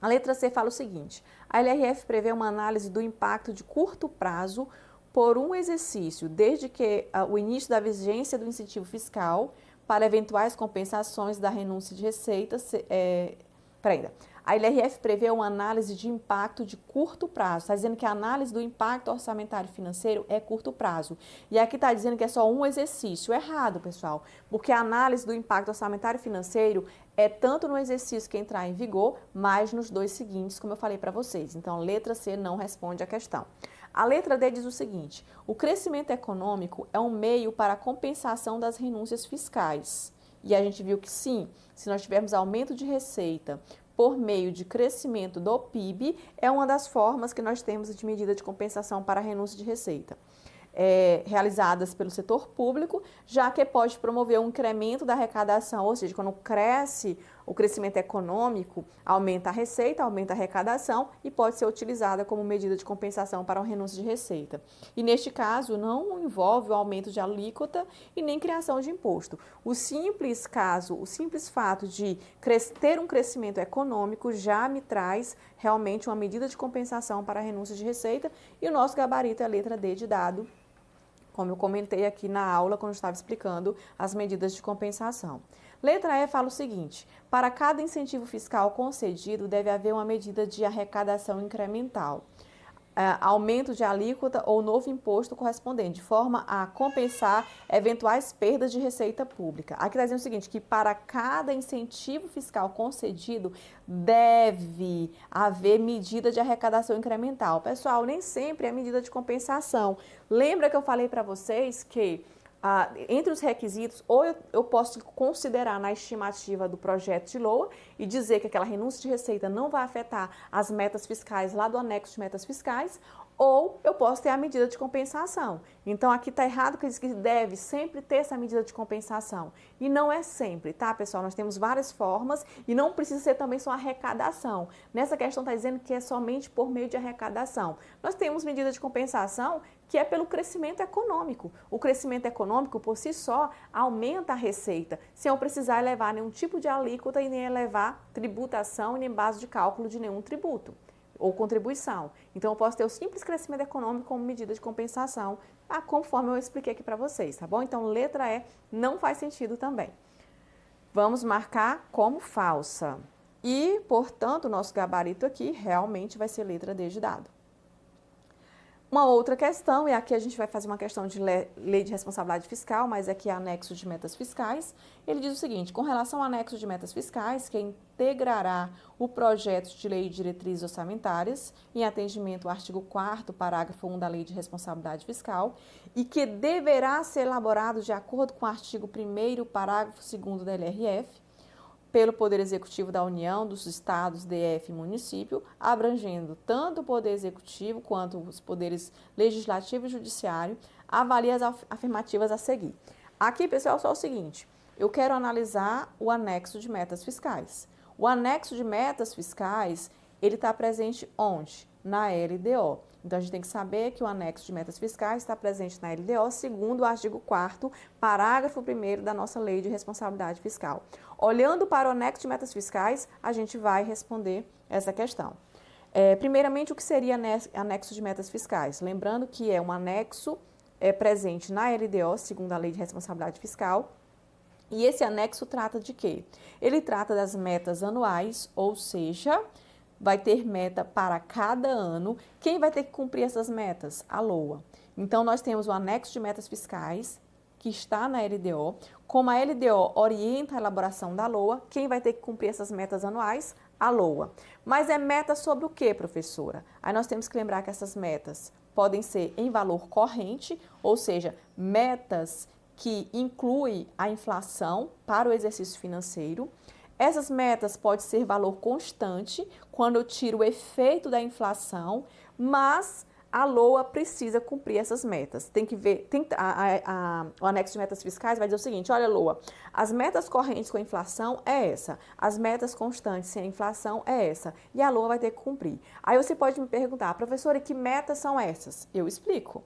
A letra C fala o seguinte: a LRF prevê uma análise do impacto de curto prazo por um exercício, desde que o início da vigência do incentivo fiscal para eventuais compensações da renúncia de receitas. A LRF prevê uma análise de impacto de curto prazo. Está dizendo que a análise do impacto orçamentário financeiro é curto prazo. E aqui está dizendo que é só um exercício. Errado, pessoal, porque a análise do impacto orçamentário financeiro é tanto no exercício que entrar em vigor, mas nos dois seguintes, como eu falei para vocês. Então, a letra C não responde à questão. A letra D diz o seguinte: o crescimento econômico é um meio para a compensação das renúncias fiscais. E a gente viu que sim, se nós tivermos aumento de receita por meio de crescimento do PIB, é uma das formas que nós temos de medida de compensação para a renúncia de receita. Realizadas pelo setor público, já que pode promover um incremento da arrecadação, ou seja, quando cresce o crescimento econômico, aumenta a receita, aumenta a arrecadação e pode ser utilizada como medida de compensação para a renúncia de receita. E neste caso, não envolve o aumento de alíquota e nem criação de imposto. O simples fato de ter um crescimento econômico já me traz realmente uma medida de compensação para a renúncia de receita e o nosso gabarito é a letra D de dado, como eu comentei aqui na aula quando eu estava explicando as medidas de compensação. Letra E fala o seguinte: para cada incentivo fiscal concedido deve haver uma medida de arrecadação incremental, aumento de alíquota ou novo imposto correspondente, de forma a compensar eventuais perdas de receita pública. Aqui está dizendo o seguinte, que para cada incentivo fiscal concedido deve haver medida de arrecadação incremental. Pessoal, nem sempre é medida de compensação. Lembra que eu falei para vocês que entre os requisitos, ou eu posso considerar na estimativa do projeto de LOA e dizer que aquela renúncia de receita não vai afetar as metas fiscais lá do anexo de metas fiscais, ou eu posso ter a medida de compensação. Então, aqui está errado que diz que deve sempre ter essa medida de compensação. E não é sempre, tá, pessoal? Nós temos várias formas e não precisa ser também só arrecadação. Nessa questão está dizendo que é somente por meio de arrecadação. Nós temos medida de compensação que é pelo crescimento econômico. O crescimento econômico, por si só, aumenta a receita, sem eu precisar elevar nenhum tipo de alíquota e nem elevar tributação e nem base de cálculo de nenhum tributo ou contribuição. Então, eu posso ter o simples crescimento econômico como medida de compensação, conforme eu expliquei aqui para vocês, tá bom? Então, letra E não faz sentido também. Vamos marcar como falsa. E, portanto, o nosso gabarito aqui realmente vai ser letra D de dado. Uma outra questão, e aqui a gente vai fazer uma questão de lei de responsabilidade fiscal, mas aqui é anexo de metas fiscais. Ele diz o seguinte: com relação ao anexo de metas fiscais, que integrará o projeto de lei de diretrizes orçamentárias, em atendimento ao artigo 4º, parágrafo 1 da lei de responsabilidade fiscal, e que deverá ser elaborado de acordo com o artigo 1º, parágrafo 2º da LRF, pelo Poder Executivo da União, dos Estados, DF e município, abrangendo tanto o Poder Executivo quanto os poderes Legislativo e Judiciário, avalia as afirmativas a seguir. Aqui, pessoal, só o seguinte: eu quero analisar o anexo de metas fiscais. O anexo de metas fiscais, ele está presente onde? Na LDO. Então, a gente tem que saber que o anexo de metas fiscais está presente na LDO, segundo o artigo 4º, parágrafo 1º da nossa Lei de Responsabilidade Fiscal. Olhando para o anexo de metas fiscais, a gente vai responder essa questão. Primeiramente, o que seria anexo de metas fiscais? Lembrando que é um anexo presente na LDO, segundo a Lei de Responsabilidade Fiscal. E esse anexo trata de quê? Ele trata das metas anuais, ou seja, vai ter meta para cada ano. Quem vai ter que cumprir essas metas? A LOA. Então, nós temos o anexo de metas fiscais, que está na LDO. Como a LDO orienta a elaboração da LOA, quem vai ter que cumprir essas metas anuais? A LOA. Mas é meta sobre o quê, professora? Aí nós temos que lembrar que essas metas podem ser em valor corrente, ou seja, metas que incluem a inflação para o exercício financeiro. Essas metas podem ser valor constante, quando eu tiro o efeito da inflação, mas A LOA precisa cumprir essas metas. Tem que ver, o anexo de metas fiscais vai dizer o seguinte, olha, LOA, as metas correntes com a inflação é essa, as metas constantes sem a inflação é essa, e a LOA vai ter que cumprir. Aí você pode me perguntar, professora, que metas são essas? Eu explico.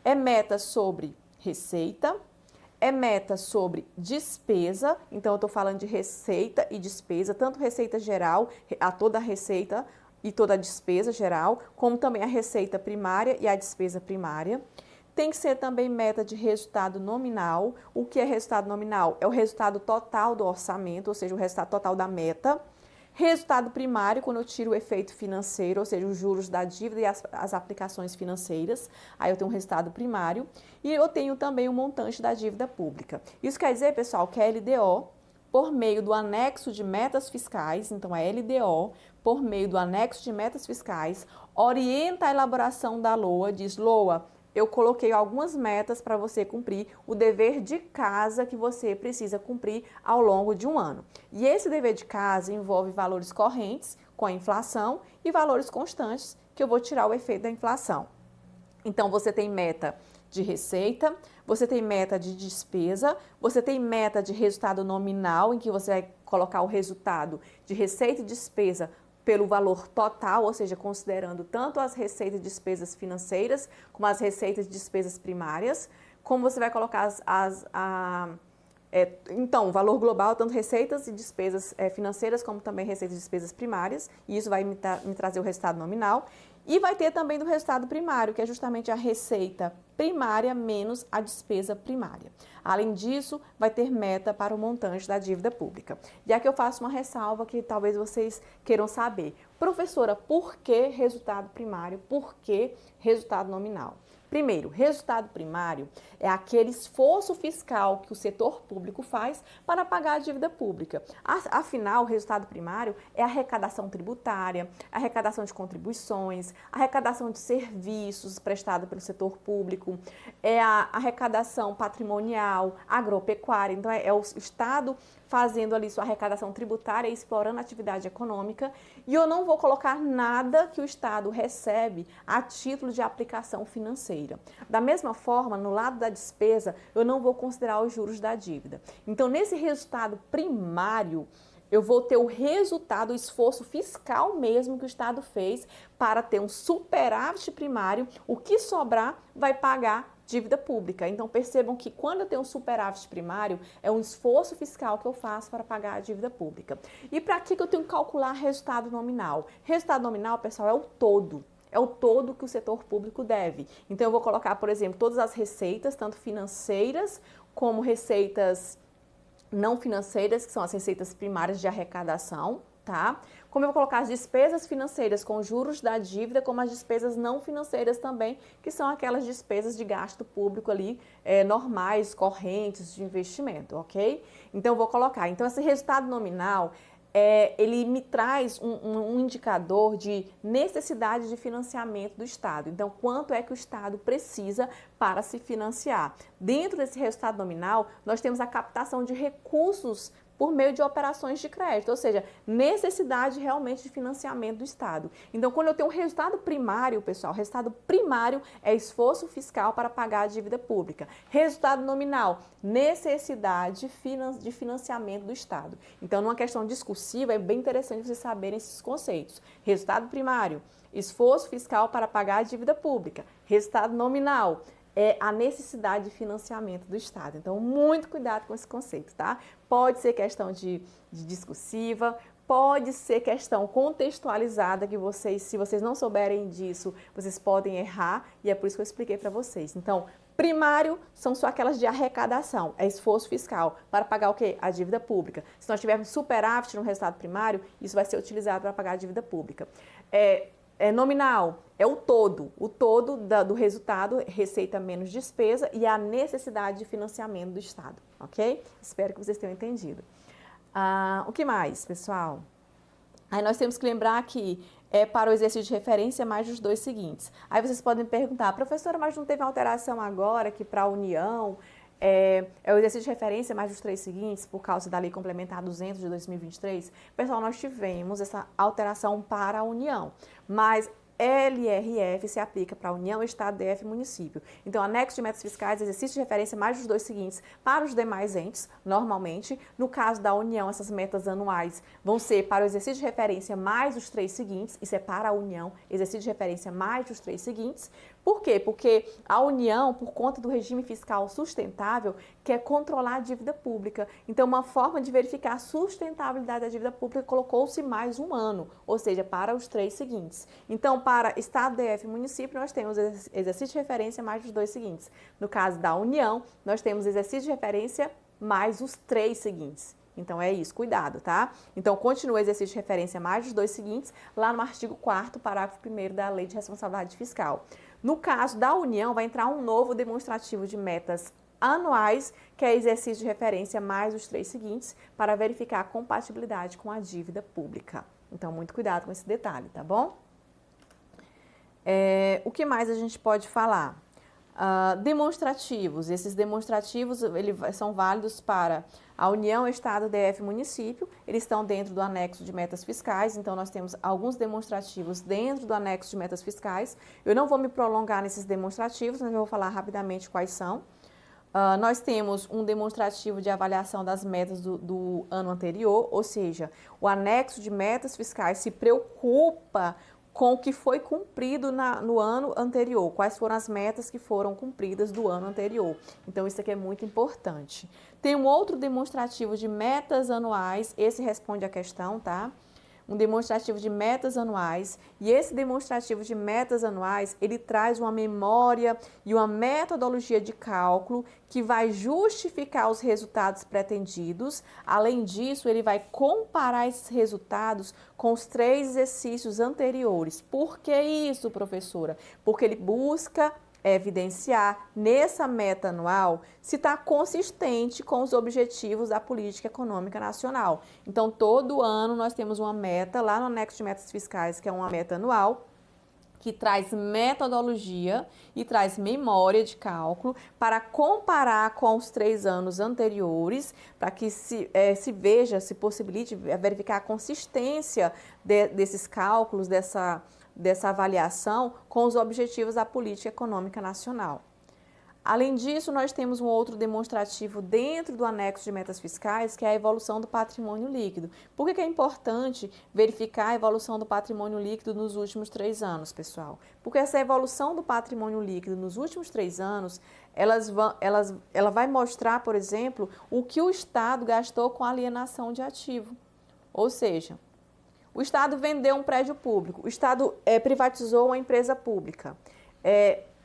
É meta sobre receita, é meta sobre despesa, então eu estou falando de receita e despesa, tanto receita geral, a toda a receita, e toda a despesa geral, como também a receita primária e a despesa primária. Tem que ser também meta de resultado nominal. O que é resultado nominal? É o resultado total do orçamento, ou seja, o resultado total da meta. Resultado primário, quando eu tiro o efeito financeiro, ou seja, os juros da dívida e as aplicações financeiras, aí eu tenho um resultado primário. E eu tenho também o montante da dívida pública. Isso quer dizer, pessoal, que a LDO, por meio do anexo de metas fiscais, então a LDO, por meio do anexo de metas fiscais, orienta a elaboração da LOA, diz, LOA, eu coloquei algumas metas para você cumprir o dever de casa que você precisa cumprir ao longo de um ano. E esse dever de casa envolve valores correntes com a inflação e valores constantes, que eu vou tirar o efeito da inflação. Então, você tem meta de receita, você tem meta de despesa, você tem meta de resultado nominal, em que você vai colocar o resultado de receita e despesa pelo valor total, ou seja, considerando tanto as receitas e despesas financeiras, como as receitas e despesas primárias, como você vai colocar então, o valor global, tanto receitas e despesas financeiras, como também receitas e despesas primárias, e isso vai me trazer o resultado nominal. E vai ter também do resultado primário, que é justamente a receita primária menos a despesa primária. Além disso, vai ter meta para o montante da dívida pública. E aqui eu faço uma ressalva que talvez vocês queiram saber. Professora, por que resultado primário? Por que resultado nominal? Primeiro, resultado primário é aquele esforço fiscal que o setor público faz para pagar a dívida pública. Afinal, o resultado primário é a arrecadação tributária, a arrecadação de contribuições, a arrecadação de serviços prestados pelo setor público, é a arrecadação patrimonial, agropecuária. Então, é o Estado fazendo ali sua arrecadação tributária e explorando a atividade econômica, e eu não vou colocar nada que o Estado recebe a título de aplicação financeira. Da mesma forma, no lado da despesa, eu não vou considerar os juros da dívida. Então, nesse resultado primário, eu vou ter o resultado, o esforço fiscal mesmo que o Estado fez para ter um superávit primário, o que sobrar vai pagar dívida pública. Então, percebam que quando eu tenho um superávit primário, é um esforço fiscal que eu faço para pagar a dívida pública. E para que eu tenho que calcular resultado nominal? Resultado nominal, pessoal, é o todo. É o todo que o setor público deve. Então, eu vou colocar, por exemplo, todas as receitas, tanto financeiras como receitas não financeiras, que são as receitas primárias de arrecadação, tá? Como eu vou colocar as despesas financeiras com juros da dívida, como as despesas não financeiras também, que são aquelas despesas de gasto público ali, normais, correntes, de investimento, ok? Então, eu vou colocar. Então, esse resultado nominal, ele me traz um indicador de necessidade de financiamento do Estado. Então, quanto é que o Estado precisa para se financiar? Dentro desse resultado nominal, nós temos a captação de recursos por meio de operações de crédito, ou seja, necessidade realmente de financiamento do Estado. Então, quando eu tenho um resultado primário, pessoal, resultado primário é esforço fiscal para pagar a dívida pública. Resultado nominal, necessidade de financiamento do Estado. Então, numa questão discursiva, é bem interessante vocês saberem esses conceitos. Resultado primário, esforço fiscal para pagar a dívida pública. Resultado nominal, é a necessidade de financiamento do Estado. Então, muito cuidado com esse conceito, tá? Pode ser questão de discursiva, pode ser questão contextualizada, que vocês, se vocês não souberem disso, vocês podem errar, e é por isso que eu expliquei para vocês. Então, primário são só aquelas de arrecadação, é esforço fiscal para pagar o quê? A dívida pública. Se nós tivermos superávit no resultado primário, isso vai ser utilizado para pagar a dívida pública. Nominal é o todo do resultado, receita menos despesa, e a necessidade de financiamento do Estado, ok? Espero que vocês tenham entendido. O que mais, pessoal? Aí nós temos que lembrar que para o exercício de referência mais dos dois seguintes. Aí vocês podem perguntar, professora, mas não teve alteração agora que para a União o exercício de referência mais dos três seguintes, por causa da Lei Complementar 200 de 2023, pessoal, nós tivemos essa alteração para a União, mas LRF se aplica para a União, Estado, DF e município. Então, anexo de metas fiscais, exercício de referência mais os dois seguintes para os demais entes, normalmente. No caso da União, essas metas anuais vão ser para o exercício de referência mais os três seguintes, isso é para a União, exercício de referência mais os três seguintes. Por quê? Porque a União, por conta do regime fiscal sustentável, quer controlar a dívida pública. Então, uma forma de verificar a sustentabilidade da dívida pública colocou-se mais um ano, ou seja, para os três seguintes. Então, para Estado, DF e município, nós temos exercício de referência mais os dois seguintes. No caso da União, nós temos exercício de referência mais os três seguintes. Então, é isso, cuidado, tá? Então, continua o exercício de referência mais os dois seguintes, lá no artigo 4º, parágrafo 1º da Lei de Responsabilidade Fiscal. No caso da União, vai entrar um novo demonstrativo de metas anuais, que é exercício de referência mais os três seguintes, para verificar a compatibilidade com a dívida pública. Então, muito cuidado com esse detalhe, tá bom? O que mais a gente pode falar? Demonstrativos. Esses demonstrativos são válidos para a União, Estado, DF e município. Eles estão dentro do anexo de metas fiscais, então nós temos alguns demonstrativos dentro do anexo de metas fiscais. Eu não vou me prolongar nesses demonstrativos, mas eu vou falar rapidamente quais são. Nós temos um demonstrativo de avaliação das metas do ano anterior, ou seja, o anexo de metas fiscais se preocupa com o que foi cumprido no ano anterior, quais foram as metas que foram cumpridas do ano anterior. Então, isso aqui é muito importante. Tem um outro demonstrativo de metas anuais, esse responde à questão, tá? Um demonstrativo de metas anuais, e esse demonstrativo de metas anuais, ele traz uma memória e uma metodologia de cálculo que vai justificar os resultados pretendidos. Além disso, ele vai comparar esses resultados com os 3 exercícios anteriores. Por que isso, professora? Porque ele busca evidenciar nessa meta anual se está consistente com os objetivos da política econômica nacional. Então, todo ano nós temos uma meta lá no anexo de metas fiscais, que é uma meta anual, que traz metodologia e traz memória de cálculo para comparar com os 3 anos anteriores, para que se veja, se possibilite verificar a consistência desses cálculos, dessa avaliação com os objetivos da política econômica nacional. Além disso, nós temos um outro demonstrativo dentro do anexo de metas fiscais, que é a evolução do patrimônio líquido. Por que é importante verificar a evolução do patrimônio líquido nos últimos 3 anos, pessoal? Porque essa evolução do patrimônio líquido nos últimos 3 anos, ela vai mostrar, por exemplo, o que o Estado gastou com alienação de ativo. Ou seja, o Estado vendeu um prédio público, o Estado privatizou uma empresa pública.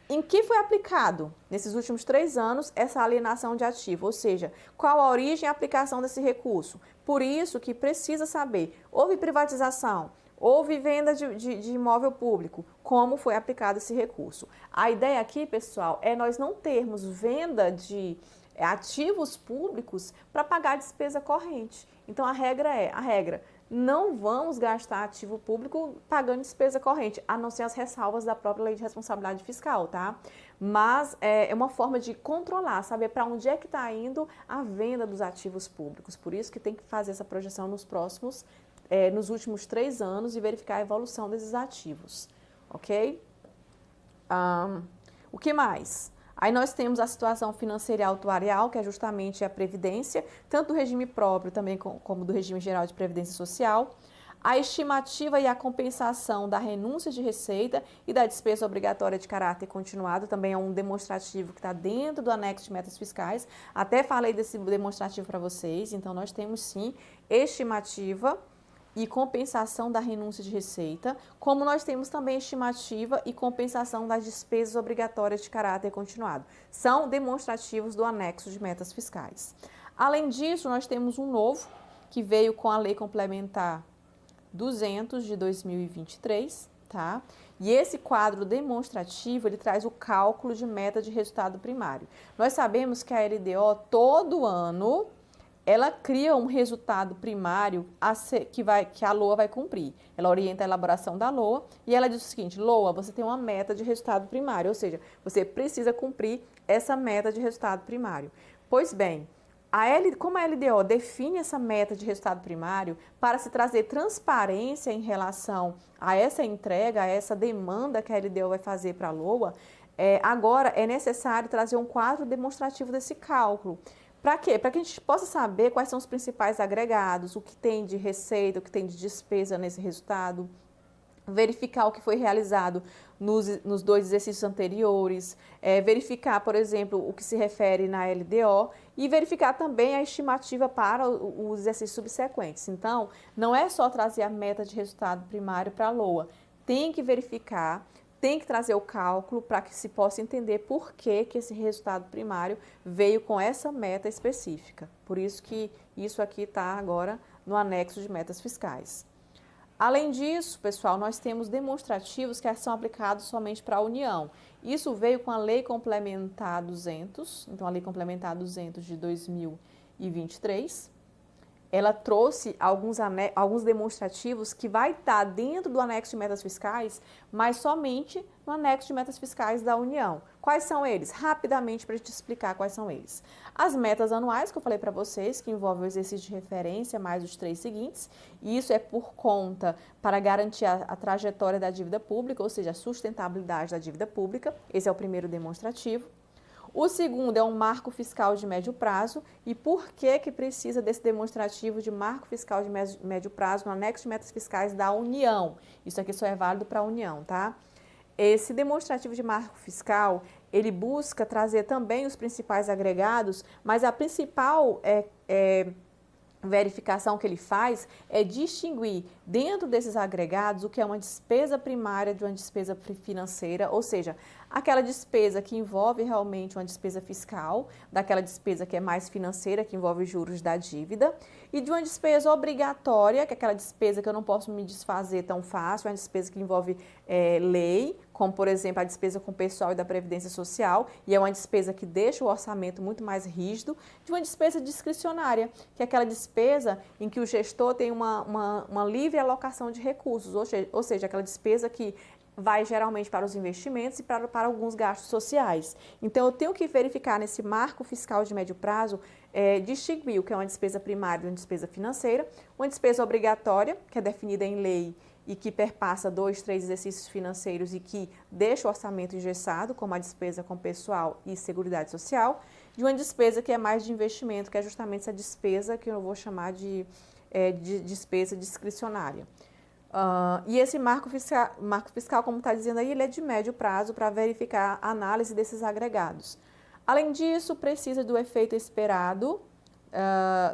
Em que foi aplicado, nesses últimos 3 anos, essa alienação de ativo? Ou seja, qual a origem e a aplicação desse recurso? Por isso que precisa saber, houve privatização, houve venda de imóvel público, como foi aplicado esse recurso? A ideia aqui, pessoal, é nós não termos venda de ativos públicos para pagar despesa corrente. Então, a regra não vamos gastar ativo público pagando despesa corrente, a não ser as ressalvas da própria Lei de Responsabilidade Fiscal, tá? Mas é uma forma de controlar, saber para onde é que está indo a venda dos ativos públicos. Por isso que tem que fazer essa projeção nos últimos 3 anos e verificar a evolução desses ativos, ok? O que mais? Aí nós temos a situação financeira e autuarial, que é justamente a previdência, tanto do regime próprio também como do regime geral de previdência social. A estimativa e a compensação da renúncia de receita e da despesa obrigatória de caráter continuado, também é um demonstrativo que está dentro do anexo de metas fiscais. Até falei desse demonstrativo para vocês, então nós temos sim estimativa e compensação da renúncia de receita, como nós temos também estimativa e compensação das despesas obrigatórias de caráter continuado. São demonstrativos do anexo de metas fiscais. Além disso, nós temos um novo, que veio com a Lei Complementar 200 de 2023, tá? E esse quadro demonstrativo, ele traz o cálculo de meta de resultado primário. Nós sabemos que a LDO, todo ano, ela cria um resultado primário que a LOA vai cumprir. Ela orienta a elaboração da LOA e ela diz o seguinte: LOA, você tem uma meta de resultado primário, ou seja, você precisa cumprir essa meta de resultado primário. Pois bem, Como a LDO define essa meta de resultado primário para se trazer transparência em relação a essa entrega, a essa demanda que a LDO vai fazer para a LOA, agora é necessário trazer um quadro demonstrativo desse cálculo. Para quê? Para que a gente possa saber quais são os principais agregados, o que tem de receita, o que tem de despesa nesse resultado, verificar o que foi realizado nos 2 exercícios anteriores, verificar, por exemplo, o que se refere na LDO e verificar também a estimativa para os exercícios subsequentes. Então, não é só trazer a meta de resultado primário para a LOA, tem que verificar, tem que trazer o cálculo para que se possa entender por que esse resultado primário veio com essa meta específica. Por isso que isso aqui está agora no anexo de metas fiscais. Além disso, pessoal, nós temos demonstrativos que são aplicados somente para a União. Isso veio com a Lei Complementar 200, então a Lei Complementar 200 de 2023. Ela trouxe alguns demonstrativos que vai estar dentro do anexo de metas fiscais, mas somente no anexo de metas fiscais da União. Quais são eles? Rapidamente para te explicar quais são eles. As metas anuais que eu falei para vocês, que envolvem o exercício de referência mais os 3 seguintes, e isso é por conta para garantir a trajetória da dívida pública, ou seja, a sustentabilidade da dívida pública. Esse é o primeiro demonstrativo. O segundo é um marco fiscal de médio prazo. E por que precisa desse demonstrativo de marco fiscal de médio prazo no anexo de metas fiscais da União? Isso aqui só é válido para a União, tá? Esse demonstrativo de marco fiscal, ele busca trazer também os principais agregados, mas a principal verificação que ele faz é distinguir dentro desses agregados o que é uma despesa primária de uma despesa financeira, ou seja, aquela despesa que envolve realmente uma despesa fiscal, daquela despesa que é mais financeira, que envolve juros da dívida, e de uma despesa obrigatória, que é aquela despesa que eu não posso me desfazer tão fácil, uma despesa que envolve lei, como, por exemplo, a despesa com o pessoal e da Previdência Social, e é uma despesa que deixa o orçamento muito mais rígido, de uma despesa discricionária, que é aquela despesa em que o gestor tem uma livre alocação de recursos, ou seja, aquela despesa que vai geralmente para os investimentos e para alguns gastos sociais. Então, eu tenho que verificar nesse marco fiscal de médio prazo, distinguir o que é uma despesa primária de uma despesa financeira, uma despesa obrigatória, que é definida em lei e que perpassa 2, 3 exercícios financeiros e que deixa o orçamento engessado, como a despesa com pessoal e seguridade social, de uma despesa que é mais de investimento, que é justamente essa despesa que eu vou chamar de despesa discricionária. E esse marco fiscal, como está dizendo aí, ele é de médio prazo para verificar a análise desses agregados. Além disso, precisa do efeito esperado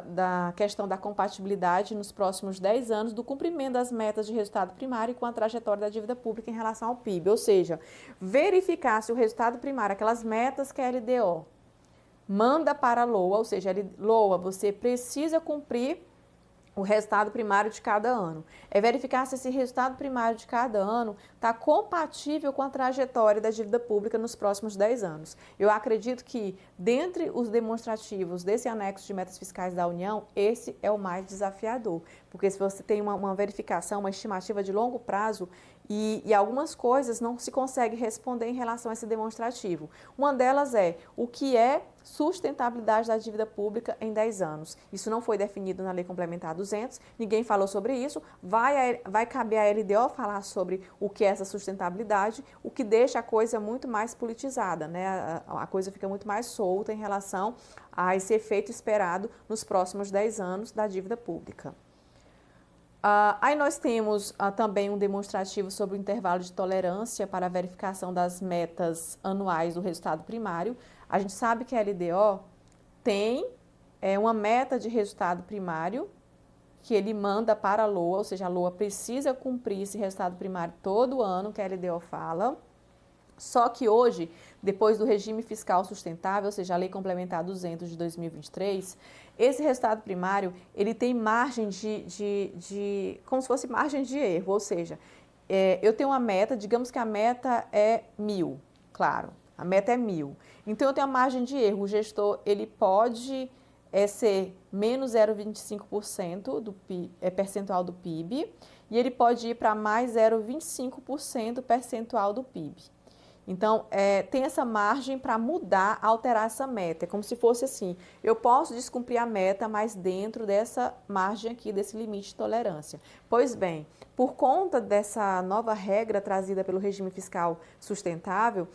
da questão da compatibilidade nos próximos 10 anos do cumprimento das metas de resultado primário com a trajetória da dívida pública em relação ao PIB, ou seja, verificar se o resultado primário, aquelas metas que a LDO manda para a LOA, ou seja, LOA, você precisa cumprir o resultado primário de cada ano. É verificar se esse resultado primário de cada ano está compatível com a trajetória da dívida pública nos próximos 10 anos. Eu acredito que, dentre os demonstrativos desse anexo de metas fiscais da União, esse é o mais desafiador, porque se você tem uma verificação, uma estimativa de longo prazo, e algumas coisas não se consegue responder em relação a esse demonstrativo. Uma delas é o que é sustentabilidade da dívida pública em 10 anos. Isso não foi definido na Lei Complementar 200, ninguém falou sobre isso, vai caber à LDO falar sobre o que é essa sustentabilidade, o que deixa a coisa muito mais politizada, né? A coisa fica muito mais solta em relação a esse efeito esperado nos próximos 10 anos da dívida pública. Aí nós temos também um demonstrativo sobre o intervalo de tolerância para a verificação das metas anuais do resultado primário. A gente sabe que a LDO tem uma meta de resultado primário que ele manda para a LOA, ou seja, a LOA precisa cumprir esse resultado primário todo ano que a LDO fala. Só que hoje, depois do regime fiscal sustentável, ou seja, a Lei Complementar 200 de 2023, esse resultado primário, ele tem margem como se fosse margem de erro, ou seja, eu tenho uma meta, digamos que a meta é 1.000, claro, a meta é 1.000. Então, eu tenho a margem de erro, o gestor, ele pode ser menos 0,25% do PIB, percentual do PIB, e ele pode ir para mais 0,25% percentual do PIB. Então, tem essa margem para mudar, alterar essa meta. É como se fosse assim, eu posso descumprir a meta, mas dentro dessa margem aqui, desse limite de tolerância. Pois bem, por conta dessa nova regra trazida pelo regime fiscal sustentável,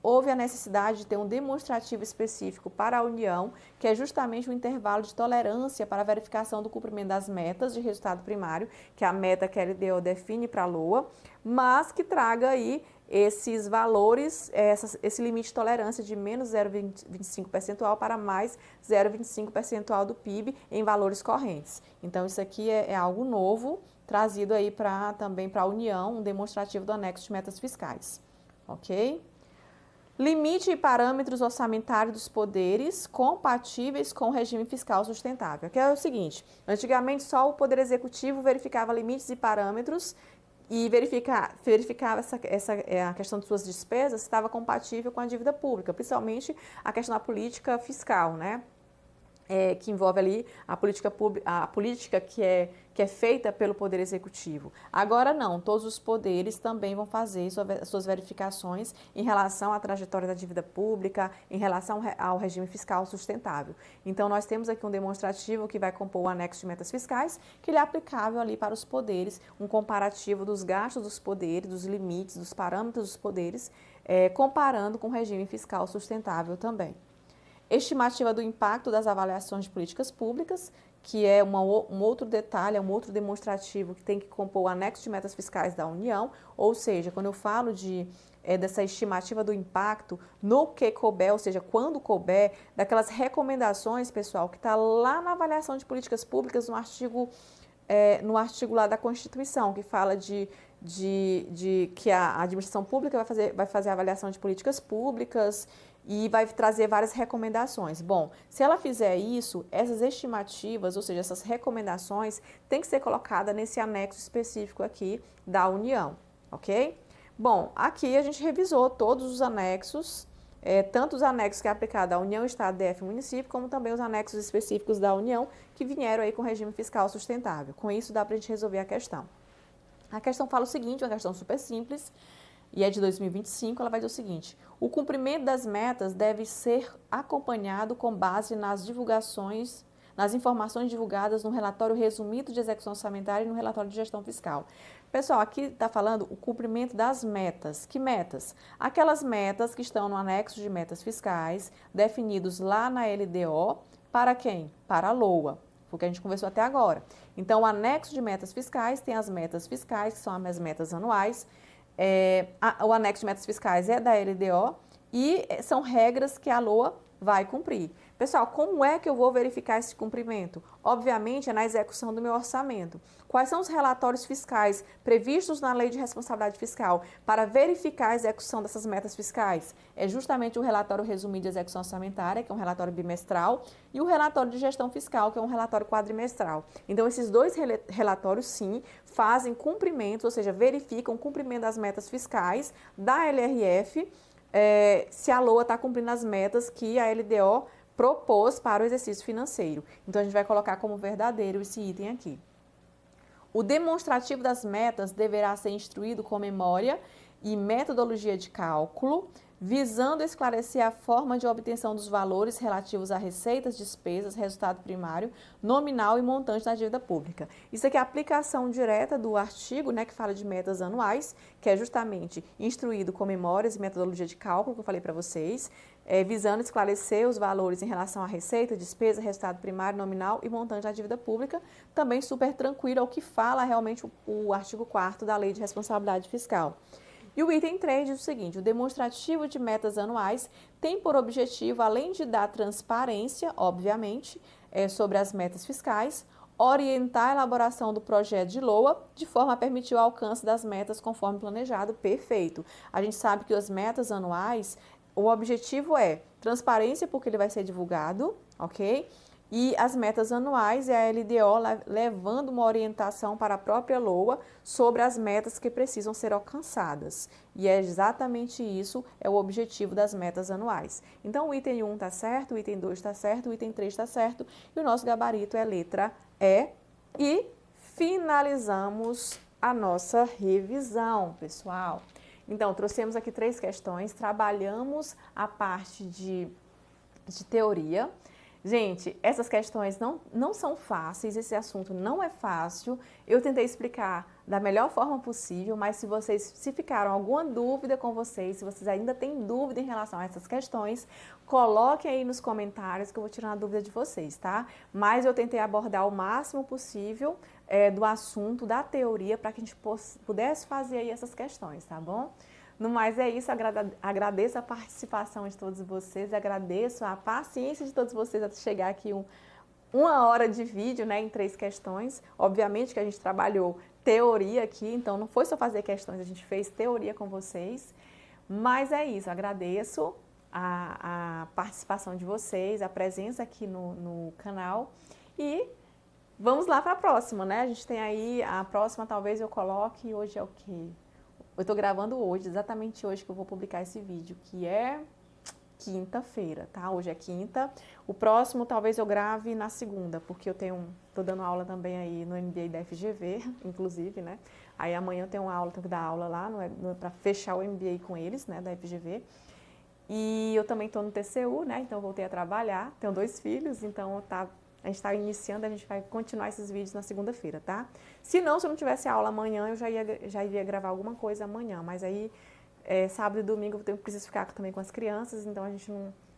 houve a necessidade de ter um demonstrativo específico para a União, que é justamente o intervalo de tolerância para a verificação do cumprimento das metas de resultado primário, que é a meta que a LDO define para a LOA, mas que traga aí esses valores, esse limite de tolerância de menos 0,25 percentual para mais 0,25 percentual do PIB em valores correntes. Então, isso aqui é algo novo, trazido aí também para a União, um demonstrativo do anexo de metas fiscais. Ok? Limite e parâmetros orçamentários dos poderes compatíveis com o regime fiscal sustentável. Que é o seguinte, antigamente só o Poder Executivo verificava limites e parâmetros e verificava a questão de suas despesas se estava compatível com a dívida pública, principalmente a questão da política fiscal, né? Que envolve ali a política que é feita pelo Poder Executivo. Agora não, todos os poderes também vão fazer suas verificações em relação à trajetória da dívida pública, em relação ao regime fiscal sustentável. Então, nós temos aqui um demonstrativo que vai compor o anexo de metas fiscais, que ele é aplicável ali para os poderes, um comparativo dos gastos dos poderes, dos limites, dos parâmetros dos poderes, comparando com o regime fiscal sustentável também. Estimativa do impacto das avaliações de políticas públicas, que é um outro detalhe, é um outro demonstrativo que tem que compor o anexo de metas fiscais da União, ou seja, quando eu falo dessa estimativa do impacto no que couber, ou seja, quando couber, daquelas recomendações, pessoal, que está lá na avaliação de políticas públicas no artigo lá da Constituição, que fala de que a administração pública vai fazer a avaliação de políticas públicas e vai trazer várias recomendações. Bom, se ela fizer isso, essas estimativas, ou seja, essas recomendações, tem que ser colocada nesse anexo específico aqui da União, ok? Bom, aqui a gente revisou todos os anexos, tanto os anexos que é aplicado à União, Estado, DF e município, como também os anexos específicos da União, que vieram aí com o regime fiscal sustentável. Com isso, dá para a gente resolver a questão. A questão fala o seguinte, uma questão super simples, e é de 2025, ela vai dizer o seguinte: o cumprimento das metas deve ser acompanhado com base nas informações divulgadas no relatório resumido de execução orçamentária e no relatório de gestão fiscal. Pessoal, aqui está falando o cumprimento das metas. Que metas? Aquelas metas que estão no anexo de metas fiscais, definidos lá na LDO, para quem? Para a LOA, porque a gente conversou até agora. Então, o anexo de metas fiscais tem as metas fiscais, que são as metas anuais. O anexo de metas fiscais é da LDO e são regras que a LOA vai cumprir. Pessoal, como é que eu vou verificar esse cumprimento? Obviamente, é na execução do meu orçamento. Quais são os relatórios fiscais previstos na Lei de Responsabilidade Fiscal para verificar a execução dessas metas fiscais? É justamente o relatório resumido de execução orçamentária, que é um relatório bimestral, e o relatório de gestão fiscal, que é um relatório quadrimestral. Então, esses dois relatórios, sim, fazem cumprimentos, ou seja, verificam o cumprimento das metas fiscais da LRF, se a LOA está cumprindo as metas que a LDO propôs para o exercício financeiro. Então, a gente vai colocar como verdadeiro esse item aqui. O demonstrativo das metas deverá ser instruído com memória e metodologia de cálculo, visando esclarecer a forma de obtenção dos valores relativos a receitas, despesas, resultado primário, nominal e montante da dívida pública. Isso aqui é a aplicação direta do artigo, né, que fala de metas anuais, que é justamente instruído com memórias e metodologia de cálculo, que eu falei para vocês, visando esclarecer os valores em relação à receita, despesa, resultado primário, nominal e montante da dívida pública, também super tranquilo, é o que fala realmente o artigo 4º da Lei de Responsabilidade Fiscal. E o item 3 diz o seguinte: o demonstrativo de metas anuais tem por objetivo, além de dar transparência, obviamente, sobre as metas fiscais, orientar a elaboração do projeto de LOA de forma a permitir o alcance das metas conforme planejado. Perfeito. A gente sabe que as metas anuais, o objetivo é transparência, porque ele vai ser divulgado, ok? E as metas anuais é a LDO levando uma orientação para a própria LOA sobre as metas que precisam ser alcançadas. E é exatamente isso, é o objetivo das metas anuais. Então, o item 1 está certo, o item 2 está certo, o item 3 está certo, e o nosso gabarito é a letra E. E finalizamos a nossa revisão, pessoal. Então, trouxemos aqui 3 questões, trabalhamos a parte de teoria. Gente, essas questões não são fáceis, esse assunto não é fácil. Eu tentei explicar da melhor forma possível, mas se ficaram alguma dúvida com vocês, se vocês ainda têm dúvida em relação a essas questões, coloquem aí nos comentários que eu vou tirar a dúvida de vocês, tá? Mas eu tentei abordar o máximo possível do assunto, da teoria, para que a gente pudesse fazer aí essas questões, tá bom? No mais é isso, agradeço a participação de todos vocês, agradeço a paciência de todos vocês até chegar aqui uma hora de vídeo, né, em 3 questões. Obviamente que a gente trabalhou teoria aqui, então não foi só fazer questões, a gente fez teoria com vocês. Mas é isso, agradeço a participação de vocês, a presença aqui no canal e vamos lá para a próxima, né? A gente tem aí, a próxima talvez eu coloque, hoje é o quê? Eu estou gravando hoje, exatamente hoje que eu vou publicar esse vídeo, que é quinta-feira, tá? Hoje é quinta. O próximo talvez eu grave na segunda, porque tô dando aula também aí no MBA da FGV, inclusive, né? Aí amanhã eu tenho que dar aula lá, para fechar o MBA com eles, né, da FGV. E eu também estou no TCU, né? Então eu voltei a trabalhar, tenho 2 filhos, então a gente está iniciando, a gente vai continuar esses vídeos na segunda-feira, tá? Se eu não tivesse aula amanhã, eu já iria gravar alguma coisa amanhã, mas aí sábado e domingo eu preciso ficar também com as crianças, então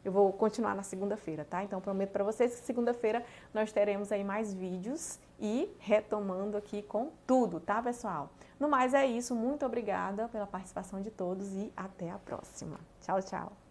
eu vou continuar na segunda-feira, tá? Então prometo para vocês que segunda-feira nós teremos aí mais vídeos e retomando aqui com tudo, tá, pessoal? No mais é isso, muito obrigada pela participação de todos e até a próxima. Tchau, tchau!